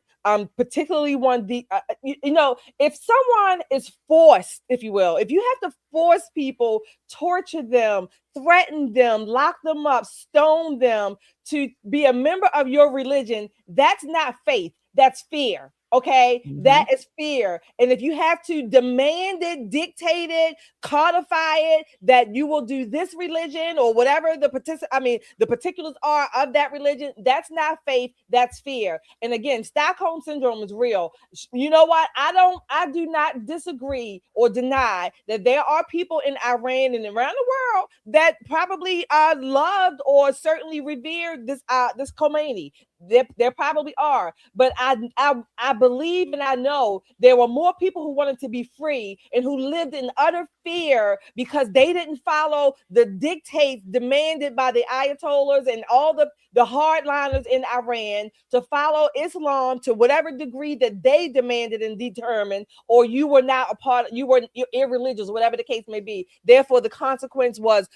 particularly one, if someone is forced, if you will, if you have to force people, torture them, threaten them, lock them up, stone them to be a member of your religion, that's not faith. That's fear. Okay, that is fear. And if you have to demand it, dictate it, codify it, that you will do this religion or whatever the particulars are of that religion, that's not faith, that's fear. And again, Stockholm syndrome is real. You know what? I do not disagree or deny that there are people in Iran and around the world that probably loved or certainly revered this Khamenei. There probably are, but I believe and I know there were more people who wanted to be free and who lived in utter fear because they didn't follow the dictates demanded by the Ayatollahs and all the hardliners in Iran to follow Islam to whatever degree that they demanded and determined, or you were not a part, you're irreligious, whatever the case may be. Therefore, the consequence was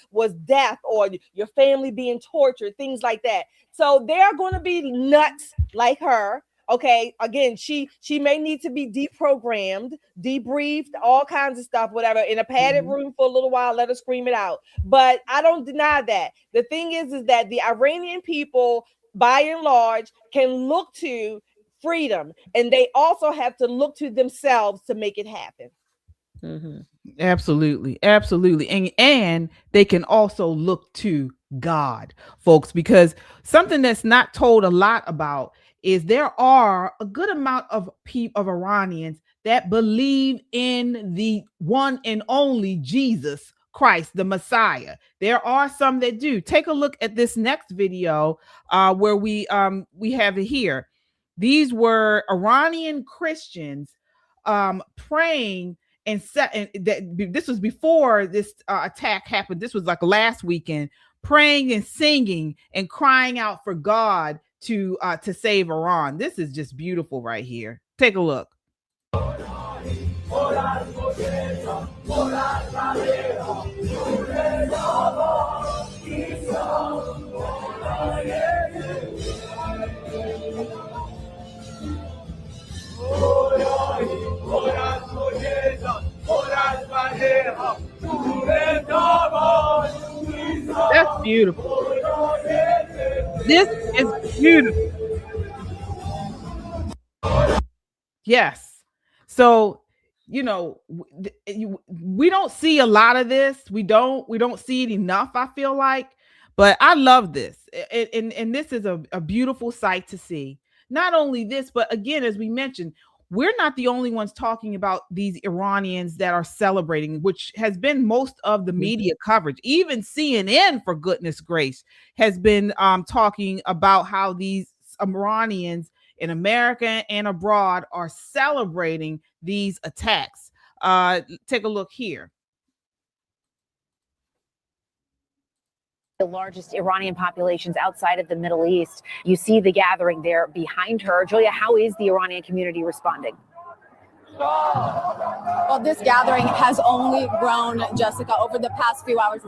death or your family being tortured, things like that. So there are going to be nuts like her. Okay, again, she may need to be deprogrammed, debriefed, all kinds of stuff, whatever, in a padded room for a little while, let her scream it out. But I don't deny that. The thing is that the Iranian people, by and large, can look to freedom, and they also have to look to themselves to make it happen. Absolutely, absolutely, and they can also look to God, folks, because something that's not told a lot about is there are a good amount of Iranians that believe in the one and only Jesus Christ, the Messiah. There are some that do. Take a look at this next video where we have it here. These were Iranian Christians praying and this was before this attack happened. This was like last weekend, praying and singing and crying out for God to save Iran. This is just beautiful right here. Take a look. That's beautiful. This is beautiful. Yes. So, you know, we don't see a lot of this. We don't see it enough, I feel like, but I love this. And this is a beautiful sight to see. Not only this, but again, as we mentioned, we're not the only ones talking about these Iranians that are celebrating, which has been most of the media coverage. Even CNN, for goodness grace, has been talking about how these Iranians in America and abroad are celebrating these attacks. Take a look here. The largest Iranian populations outside of the Middle East. You see the gathering there behind her. Julia, how is the Iranian community responding? Well, this gathering has only grown, Jessica, over the past few hours,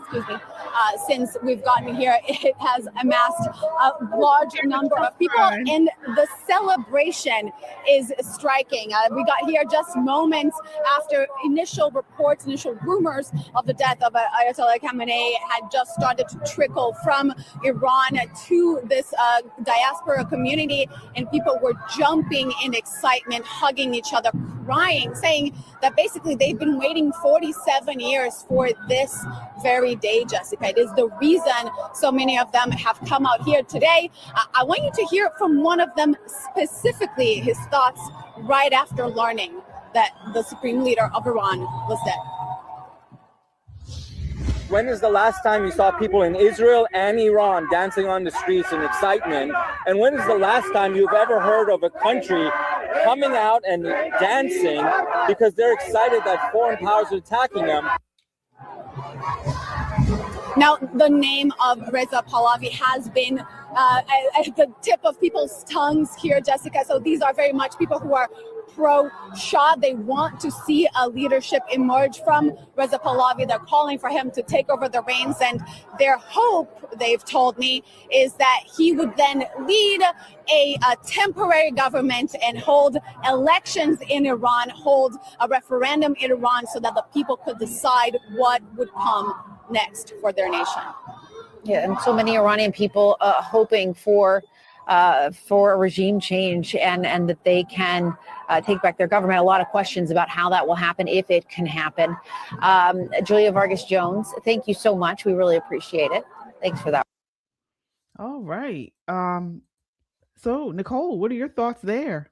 since we've gotten here. It has amassed a large number of people, and the celebration is striking. We got here just moments after initial reports, initial rumors of the death of Ayatollah Khamenei had just started to trickle from Iran to this diaspora community, and people were jumping in excitement, hugging each other, crying, saying that basically they've been waiting 47 years for this very day, Jessica. It is the reason so many of them have come out here today. I want you to hear from one of them specifically, his thoughts right after learning that the supreme leader of Iran was dead. When is the last time you saw people in Israel and Iran dancing on the streets in excitement? And when is the last time you've ever heard of a country coming out and dancing because they're excited that foreign powers are attacking them? Now, the name of Reza Pahlavi has been at the tip of people's tongues here, Jessica. So these are very much people who are pro-Shah. They want to see a leadership emerge from Reza Pahlavi. They're calling for him to take over the reins, and their hope, they've told me, is that he would then lead a temporary government and hold elections in Iran, hold a referendum in Iran so that the people could decide what would come next for their nation. Yeah, and so many Iranian people hoping for a regime change and that they can take back their government. A lot of questions about how that will happen, if it can happen. Julia Vargas Jones, thank you so much. We really appreciate it. Thanks for that. All right. So Nicole, what are your thoughts there?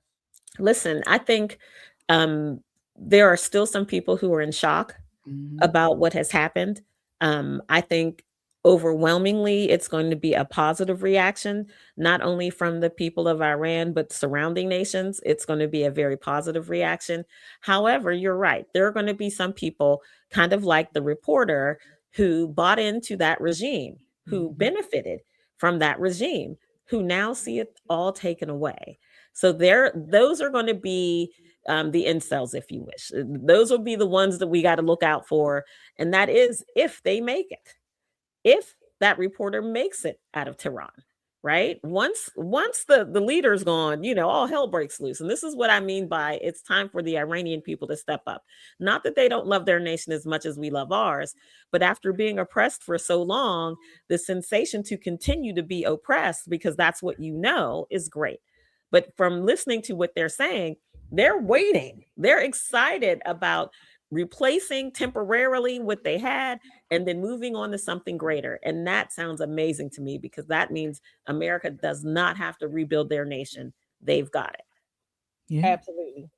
Listen, I think there are still some people who are in shock about what has happened. I think overwhelmingly, it's going to be a positive reaction, not only from the people of Iran, but surrounding nations. It's going to be a very positive reaction. However, you're right. There are going to be some people, kind of like the reporter, who bought into that regime, who benefited from that regime, who now see it all taken away. So those are going to be the incels, if you wish. Those will be the ones that we got to look out for. And that is if they make it. If that reporter makes it out of Tehran, right? Once the leader's gone, all hell breaks loose. And this is what I mean by it's time for the Iranian people to step up. Not that they don't love their nation as much as we love ours, but after being oppressed for so long, the sensation to continue to be oppressed, because that's what is great. But from listening to what they're saying, they're waiting. They're excited about replacing temporarily what they had and then moving on to something greater. And that sounds amazing to me, because that means America does not have to rebuild their nation. They've got it. Yeah. Absolutely.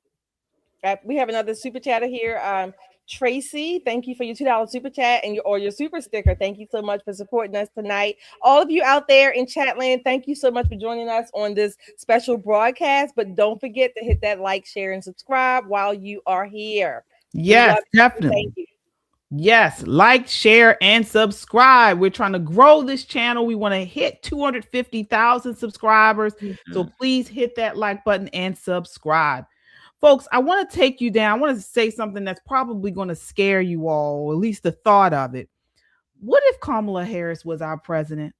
We have another super chatter here. Tracy, thank you for your $2 super chat and your super sticker. Thank you so much for supporting us tonight. All of you out there in chat land, thank you so much for joining us on this special broadcast. But don't forget to hit that like, share, and subscribe while you are here. Yes, definitely. Thank you. Yes, like, share, and subscribe. We're trying to grow this channel. We want to hit 250,000 subscribers. So please hit that like button and subscribe. Folks, I want to take you down. I want to say something that's probably going to scare you all, or at least the thought of it. What if Kamala Harris was our president?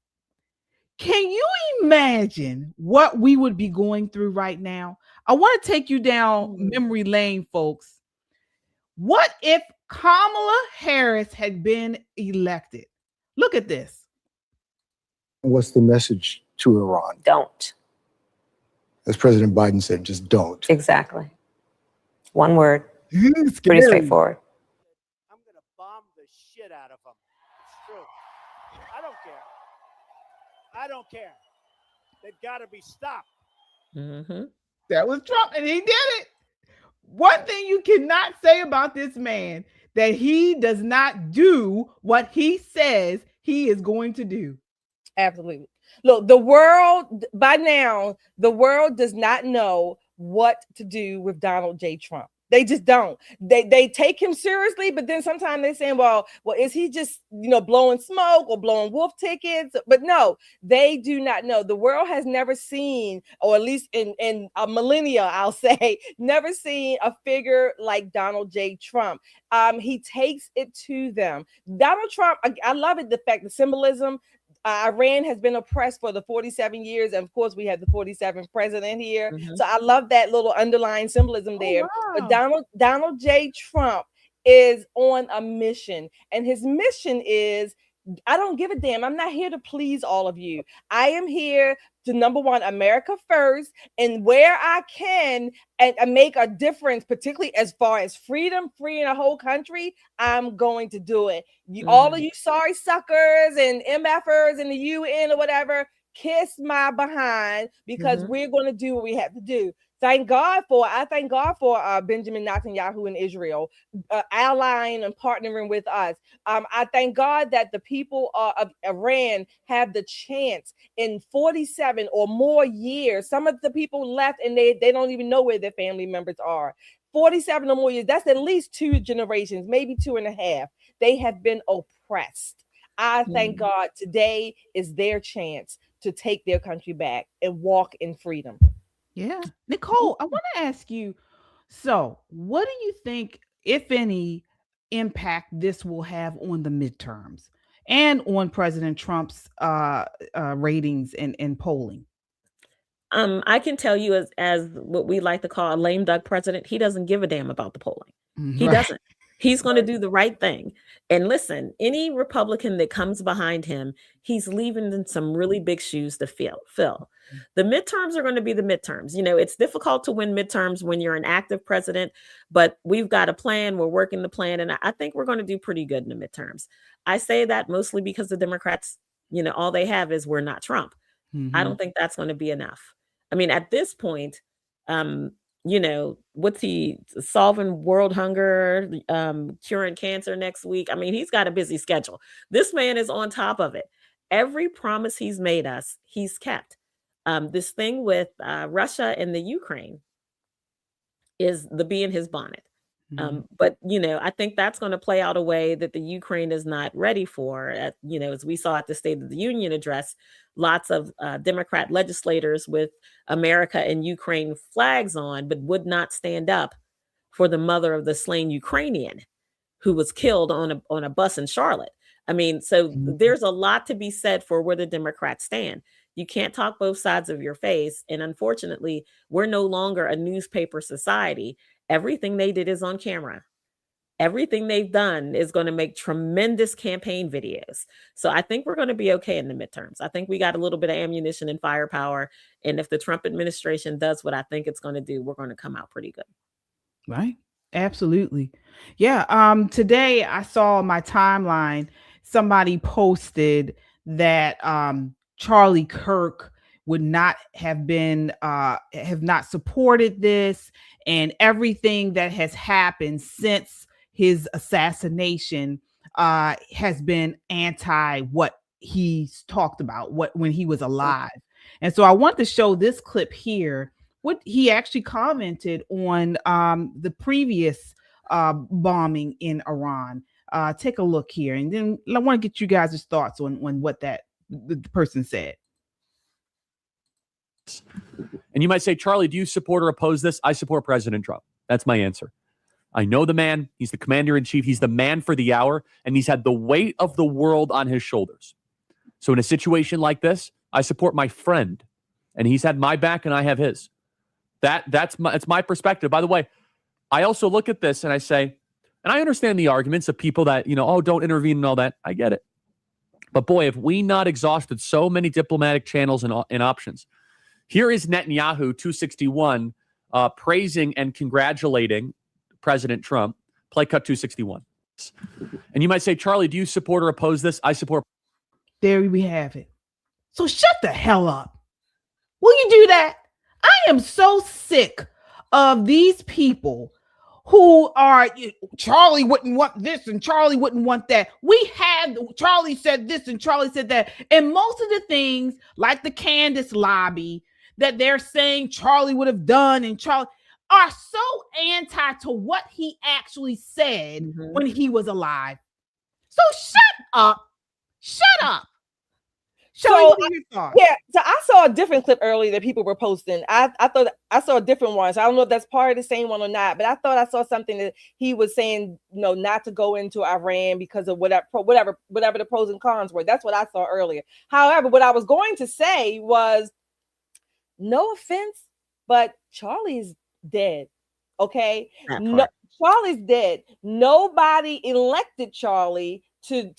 Can you imagine what we would be going through right now? I want to take you down memory lane, folks. What if Kamala Harris had been elected? Look at this. What's the message to Iran? Don't. As President Biden said, just don't. Exactly. One word. It's Pretty scary. straightforward. I'm going to bomb the shit out of them. It's true. I don't care. I don't care. They've got to be stopped. That was Trump, and he did it. One thing you cannot say about this man, that he does not do what he says he is going to do. Absolutely. Look, the world, by now, the world does not know what to do with Donald J. Trump. They just don't. They take him seriously, but then sometimes they're saying, well, is he just, blowing smoke or blowing wolf tickets? But no, they do not know. The world has never seen, or at least in a millennia, I'll say, never seen a figure like Donald J. Trump. He takes it to them. Donald Trump, I love it, the fact, the symbolism. Iran has been oppressed for the 47 years. And of course, we have the 47th president here. So I love that little underlying symbolism there. But Donald J. Trump is on a mission. And his mission is, I don't give a damn. I'm not here to please all of you. I am here to, number one, America first, and where I can and make a difference, particularly as far as freedom, freeing a whole country, I'm going to do it. All of you sorry suckers and MFers in the UN or whatever, kiss my behind, because we're going to do what we have to do. I thank God for Benjamin Netanyahu in Israel, allying and partnering with us. I thank God that the people of Iran have the chance in 47 or more years. Some of the people left and they don't even know where their family members are. 47 or more years, that's at least 2 generations, maybe 2.5. They have been oppressed. I thank God today is their chance to take their country back and walk in freedom. Yeah. Nicole, I want to ask you, so what do you think, if any, impact this will have on the midterms and on President Trump's ratings and polling? I can tell you, as what we like to call a lame duck president, he doesn't give a damn about the polling. He doesn't. He's going to do the right thing. And listen, any Republican that comes behind him, he's leaving in some really big shoes to fill. The midterms are going to be the midterms. It's difficult to win midterms when you're an active president, but we've got a plan. We're working the plan. And I think we're going to do pretty good in the midterms. I say that mostly because the Democrats, all they have is we're not Trump. I don't think that's going to be enough. I mean, at this point, what's he solving world hunger, curing cancer next week? I mean, he's got a busy schedule. This man is on top of it. Every promise he's made us, he's kept. This thing with Russia and the Ukraine is the bee in his bonnet. But, I think that's going to play out a way that the Ukraine is not ready for. As we saw at the State of the Union address, lots of Democrat legislators with America and Ukraine flags on, but would not stand up for the mother of the slain Ukrainian who was killed on a bus in Charlotte. I mean, so there's a lot to be said for where the Democrats stand. You can't talk both sides of your face. And unfortunately, we're no longer a newspaper society. Everything they did is on camera. Everything they've done is going to make tremendous campaign videos. So I think we're going to be okay in the midterms. I think we got a little bit of ammunition and firepower. And if the Trump administration does what I think it's going to do, we're going to come out pretty good. Right. Absolutely. Yeah. Today I saw my timeline. Somebody posted that Charlie Kirk would not have been have not supported this, and everything that has happened since his assassination has been anti what he's talked about when he was alive. And so I want to show this clip here, what he actually commented on the previous bombing in Iran. Take a look here, and then I want to get you guys' thoughts on what the person said. And you might say, Charlie, do you support or oppose this? I support President Trump. That's my answer. I know the man. He's the commander-in-chief. He's the man for the hour, and he's had the weight of the world on his shoulders. So in a situation like this, I support my friend, and he's had my back and I have his. That's my perspective. By the way, I also look at this and I say, and I understand the arguments of people that, oh, don't intervene and all that. I get it. But boy, have we not exhausted so many diplomatic channels and options. Here is Netanyahu, 261, praising and congratulating President Trump. Play cut 261. And you might say, Charlie, do you support or oppose this? I support. There we have it. So shut the hell up. Will you do that? I am so sick of these people who are, Charlie wouldn't want this and Charlie wouldn't want that. We had Charlie said this and Charlie said that. And most of the things like the Candace lobby that they're saying Charlie would have done and Charlie are so anti to what he actually said when he was alive. So shut up. Shut up. So I saw a different clip earlier that people were posting. I thought I saw a different one. So I don't know if that's part of the same one or not, but I thought I saw something that he was saying, not to go into Iran because of whatever the pros and cons were. That's what I saw earlier. However, what I was going to say was, no offense, but Charlie's dead. Okay. No, Charlie's dead. Nobody elected Charlie to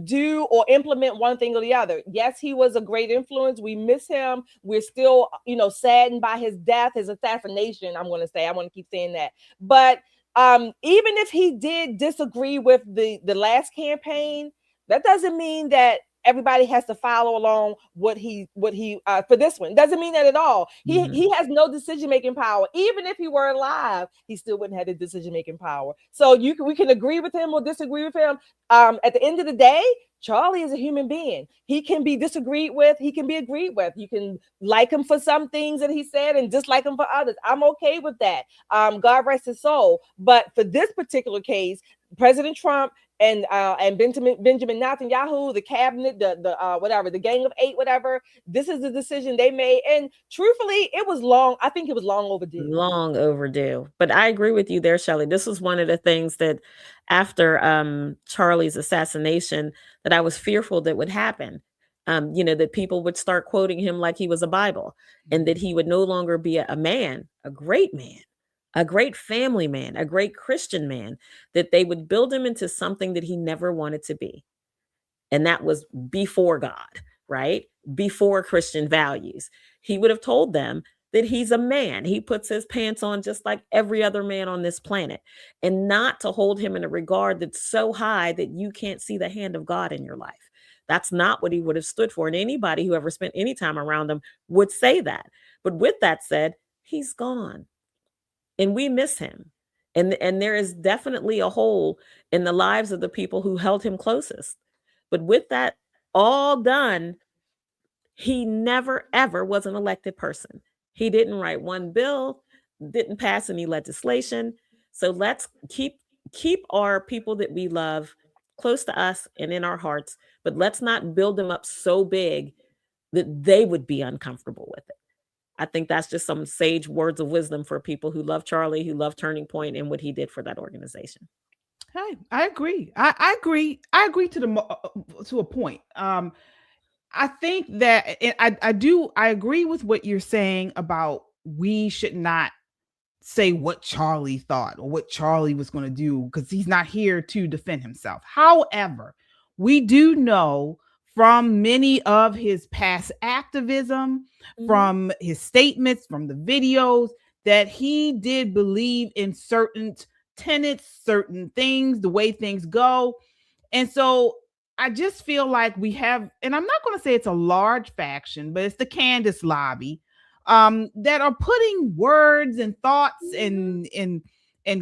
do or implement one thing or the other. Yes, he was a great influence. We miss him. We're still, saddened by his death, his assassination. I'm going to keep saying that. But even if he did disagree with the last campaign, that doesn't mean that everybody has to follow along what he for this one. Doesn't mean that at all. He has no decision-making power. Even if he were alive, he still wouldn't have the decision-making power. So we can agree with him or disagree with him. At the end of the day, Charlie is a human being. He can be disagreed with. He can be agreed with. You can like him for some things that he said and dislike him for others. I'm okay with that. God rest his soul. But for this particular case, President Trump and Benjamin Netanyahu, the cabinet, the gang of 8, whatever. This is the decision they made, and truthfully, it was long. I think it was long overdue. Long overdue. But I agree with you there, Shelley. This was one of the things that after Charlie's assassination that I was fearful that would happen. That people would start quoting him like he was a Bible, and that he would no longer be a man, a great man, a great family man, a great Christian man, that they would build him into something that he never wanted to be. And that was before God, right? Before Christian values. He would have told them that he's a man. He puts his pants on just like every other man on this planet, and not to hold him in a regard that's so high that you can't see the hand of God in your life. That's not what he would have stood for. And anybody who ever spent any time around him would say that. But with that said, he's gone. And we miss him. And there is definitely a hole in the lives of the people who held him closest. But with that all done, he never, ever was an elected person. He didn't write one bill, didn't pass any legislation. So let's keep our people that we love close to us and in our hearts, but let's not build them up so big that they would be uncomfortable with it. I think that's just some sage words of wisdom for people who love Charlie, who love Turning Point and what he did for that organization. Hey, I agree. I agree. I agree to a point. I think that I agree with what you're saying about we should not say what Charlie thought or what Charlie was going to do, because he's not here to defend himself. However, we do know from many of his past activism, from his statements, from the videos, that he did believe in certain tenets, certain things, the way things go. And so I just feel like we have, and I'm not going to say it's a large faction, but it's the Candace lobby, that are putting words and thoughts and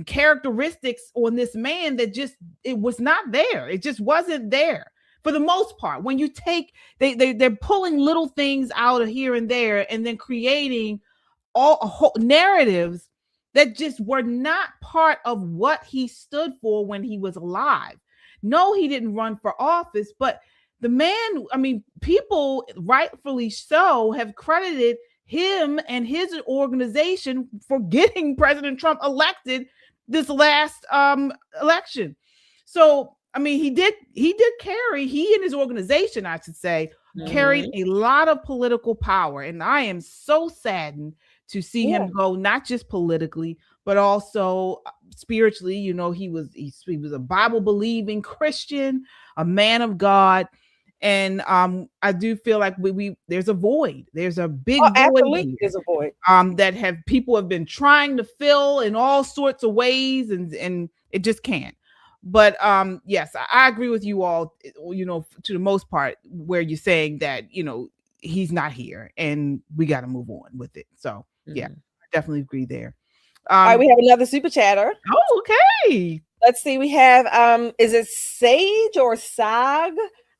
characteristics on this man that just, it was not there. It just wasn't there for the most part. When you take, they're pulling little things out of here and there and then creating whole narratives that just were not part of what he stood for when he was alive. No, he didn't run for office, but the man, I mean, people rightfully so have credited him and his organization for getting President Trump elected this last election. So, I mean, he and his organization, I should say, carried a lot of political power. And I am so saddened to see him go, not just politically, but also spiritually. You know, he was a Bible believing Christian, a man of God. And I do feel like there's a void. There's a big void. Absolutely, there's a void. That people have been trying to fill in all sorts of ways, and it just can't. But yes, I agree with you all, you know, to the most part, where you're saying that, you know, he's not here and we got to move on with it. So yeah, I definitely agree there. All right, we have another super chatter. Oh, okay. Let's see. We have is it Sage or Sag?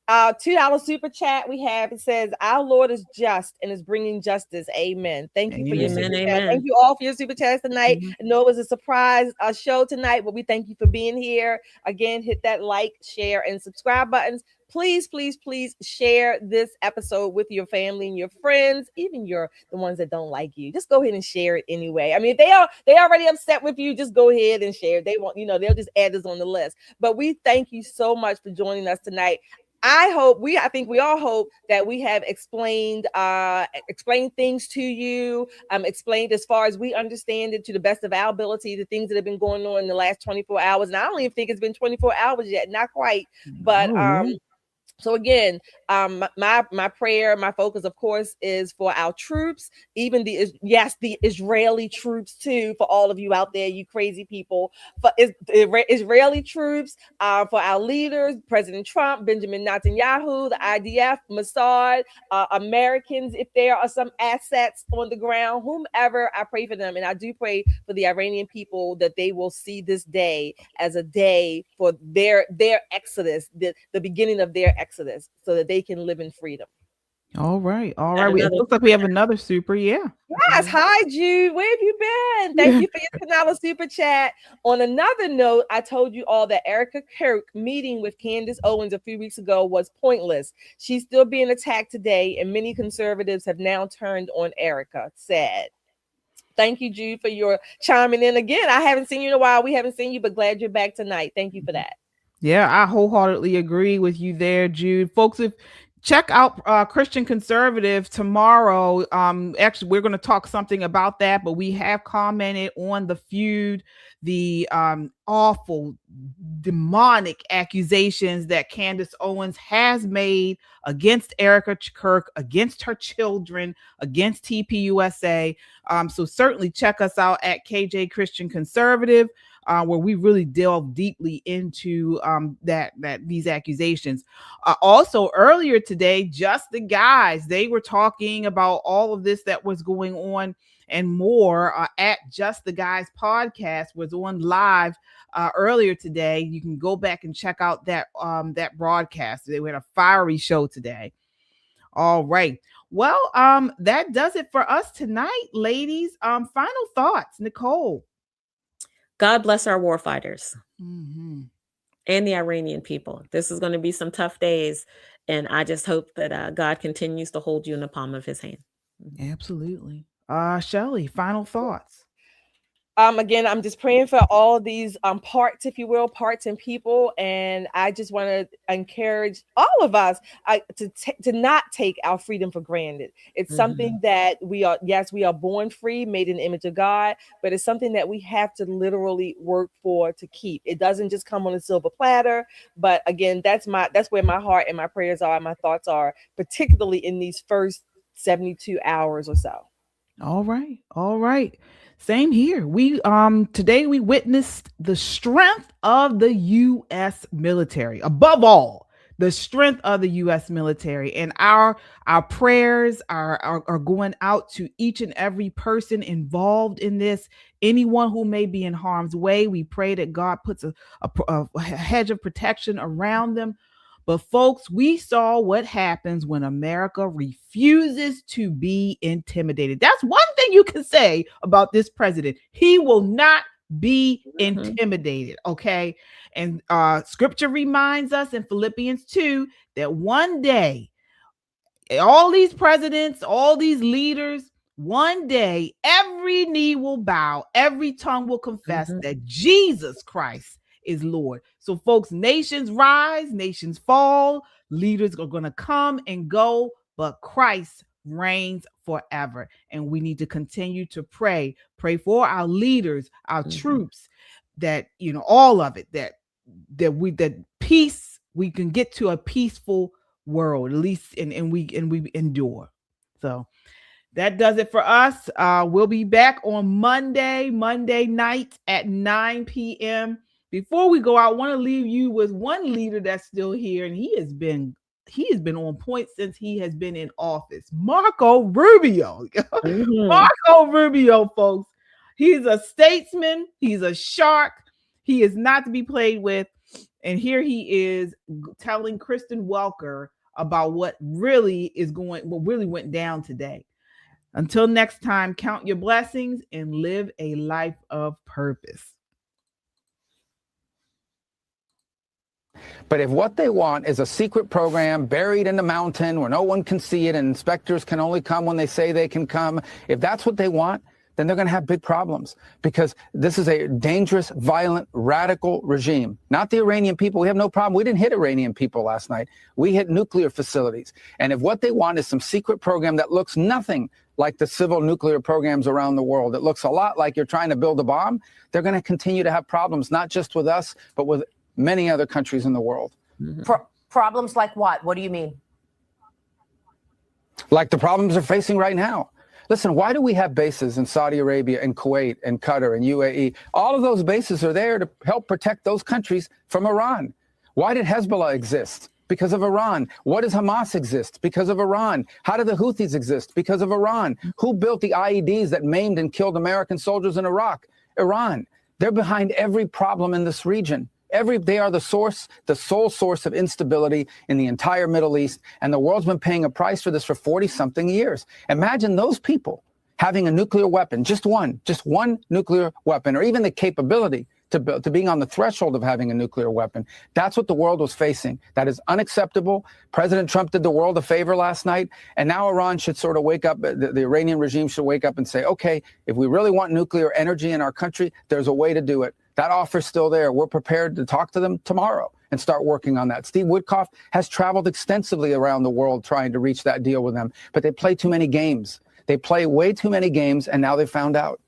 $2 super chat we have. It says, our Lord is just and is bringing justice. Amen. Thank you for your super chat. Thank you all for your super chats tonight. I know it was a surprise show tonight, but we thank you for being here. Again, hit that like, share, and subscribe buttons. Please, please, please share this episode with your family and your friends, even the ones that don't like you. Just go ahead and share it anyway. I mean, if they already upset with you, just go ahead and share. They won't, you know, they'll just add this on the list. But we thank you so much for joining us tonight. I think we all hope that we have explained things to you, explained as far as we understand it to the best of our ability, the things that have been going on in the last 24 hours. And I don't even think it's been 24 hours yet, not quite, but so again, my prayer, my focus, of course, is for our troops, even the Israeli troops too, for all of you out there, you crazy people, for Israeli troops, for our leaders, President Trump, Benjamin Netanyahu, the IDF, Mossad, Americans, if there are some assets on the ground, whomever, I pray for them. And I do pray for the Iranian people that they will see this day as a day for their exodus, the beginning of their exodus, so that they can live in freedom. All right. It looks like we have another super. Yeah. Yes. Hi, Jude. Where have you been? Thank you for your $10 super chat. On another note, I told you all that Erica Kirk meeting with Candace Owens a few weeks ago was pointless. She's still being attacked today, and many conservatives have now turned on Erica. Sad. Thank you, Jude, for your chiming in. Again, I haven't seen you in a while. We haven't seen you, but glad you're back tonight. Thank you for that. Yeah, I wholeheartedly agree with you there, Jude. Folks, check out Christian Conservative tomorrow. Actually, we're going to talk something about that, but we have commented on the feud, the awful, demonic accusations that Candace Owens has made against Erica Kirk, against her children, against TPUSA. So certainly check us out at KJ Christian Conservative, where we really delve deeply into these accusations. Also, earlier today, Just the Guys, they were talking about all of this that was going on and more at Just the Guys podcast, was on live earlier today. You can go back and check out that broadcast. They had a fiery show today. All right. Well, that does it for us tonight, ladies. Final thoughts, Nicole. God bless our warfighters and the Iranian people. This is going to be some tough days, and I just hope that God continues to hold you in the palm of his hand. Absolutely. Shelley, final thoughts. Again, I'm just praying for all of these parts, if you will, parts and people. And I just want to encourage all of us to not take our freedom for granted. It's something that we are born free, made in the image of God, but it's something that we have to literally work for to keep. It doesn't just come on a silver platter. But again, that's where my heart and my prayers are, and my thoughts are, particularly in these first 72 hours or so. All right. Same here. We today we witnessed the strength of the U.S. military. Above all, the strength of the U.S. military, and our prayers are going out to each and every person involved in this. Anyone who may be in harm's way, we pray that God puts a hedge of protection around them. But folks, we saw what happens when America refuses to be intimidated. That's one thing you can say about this president. He will not be intimidated, okay? And scripture reminds us in Philippians 2 that one day, all these presidents, all these leaders, one day, every knee will bow, every tongue will confess that Jesus Christ is Lord. So folks, nations rise, nations fall, leaders are going to come and go, but Christ reigns forever. And we need to continue to pray for our leaders, our troops, that, you know, all of it, that peace, we can get to a peaceful world, at least, and we endure. So that does it for us. We'll be back on Monday night at 9 p.m. Before we go out, I want to leave you with one leader that's still here, and he has been on point since he has been in office. Marco Rubio. Marco Rubio, folks. He's a statesman. He's a shark. He is not to be played with. And here he is telling Kristen Welker about what really went down today. Until next time, count your blessings and live a life of purpose. But if what they want is a secret program buried in the mountain where no one can see it and inspectors can only come when they say they can come, if that's what they want, then they're going to have big problems, because this is a dangerous, violent, radical regime. Not the Iranian people. We have no problem. We didn't hit Iranian people last night. We hit nuclear facilities. And if what they want is some secret program that looks nothing like the civil nuclear programs around the world, it looks a lot like you're trying to build a bomb, they're going to continue to have problems, not just with us, but with many other countries in the world. Problems like what? What do you mean? Like the problems they're facing right now. Listen, why do we have bases in Saudi Arabia and Kuwait and Qatar and UAE? All of those bases are there to help protect those countries from Iran. Why did Hezbollah exist? Because of Iran. What does Hamas exist? Because of Iran. How do the Houthis exist? Because of Iran. Who built the IEDs that maimed and killed American soldiers in Iraq? Iran. They're behind every problem in this region. They are the sole source of instability in the entire Middle East, and the world's been paying a price for this for 40-something years. Imagine those people having a nuclear weapon, just one nuclear weapon, or even the capability to being on the threshold of having a nuclear weapon. That's what the world was facing. That is unacceptable. President Trump did the world a favor last night, and now Iran should sort of wake up. The Iranian regime should wake up and say, okay, if we really want nuclear energy in our country, there's a way to do it. That offer's still there. We're prepared to talk to them tomorrow and start working on that. Steve Witkoff has traveled extensively around the world trying to reach that deal with them, but they play too many games. They play way too many games, and now they found out.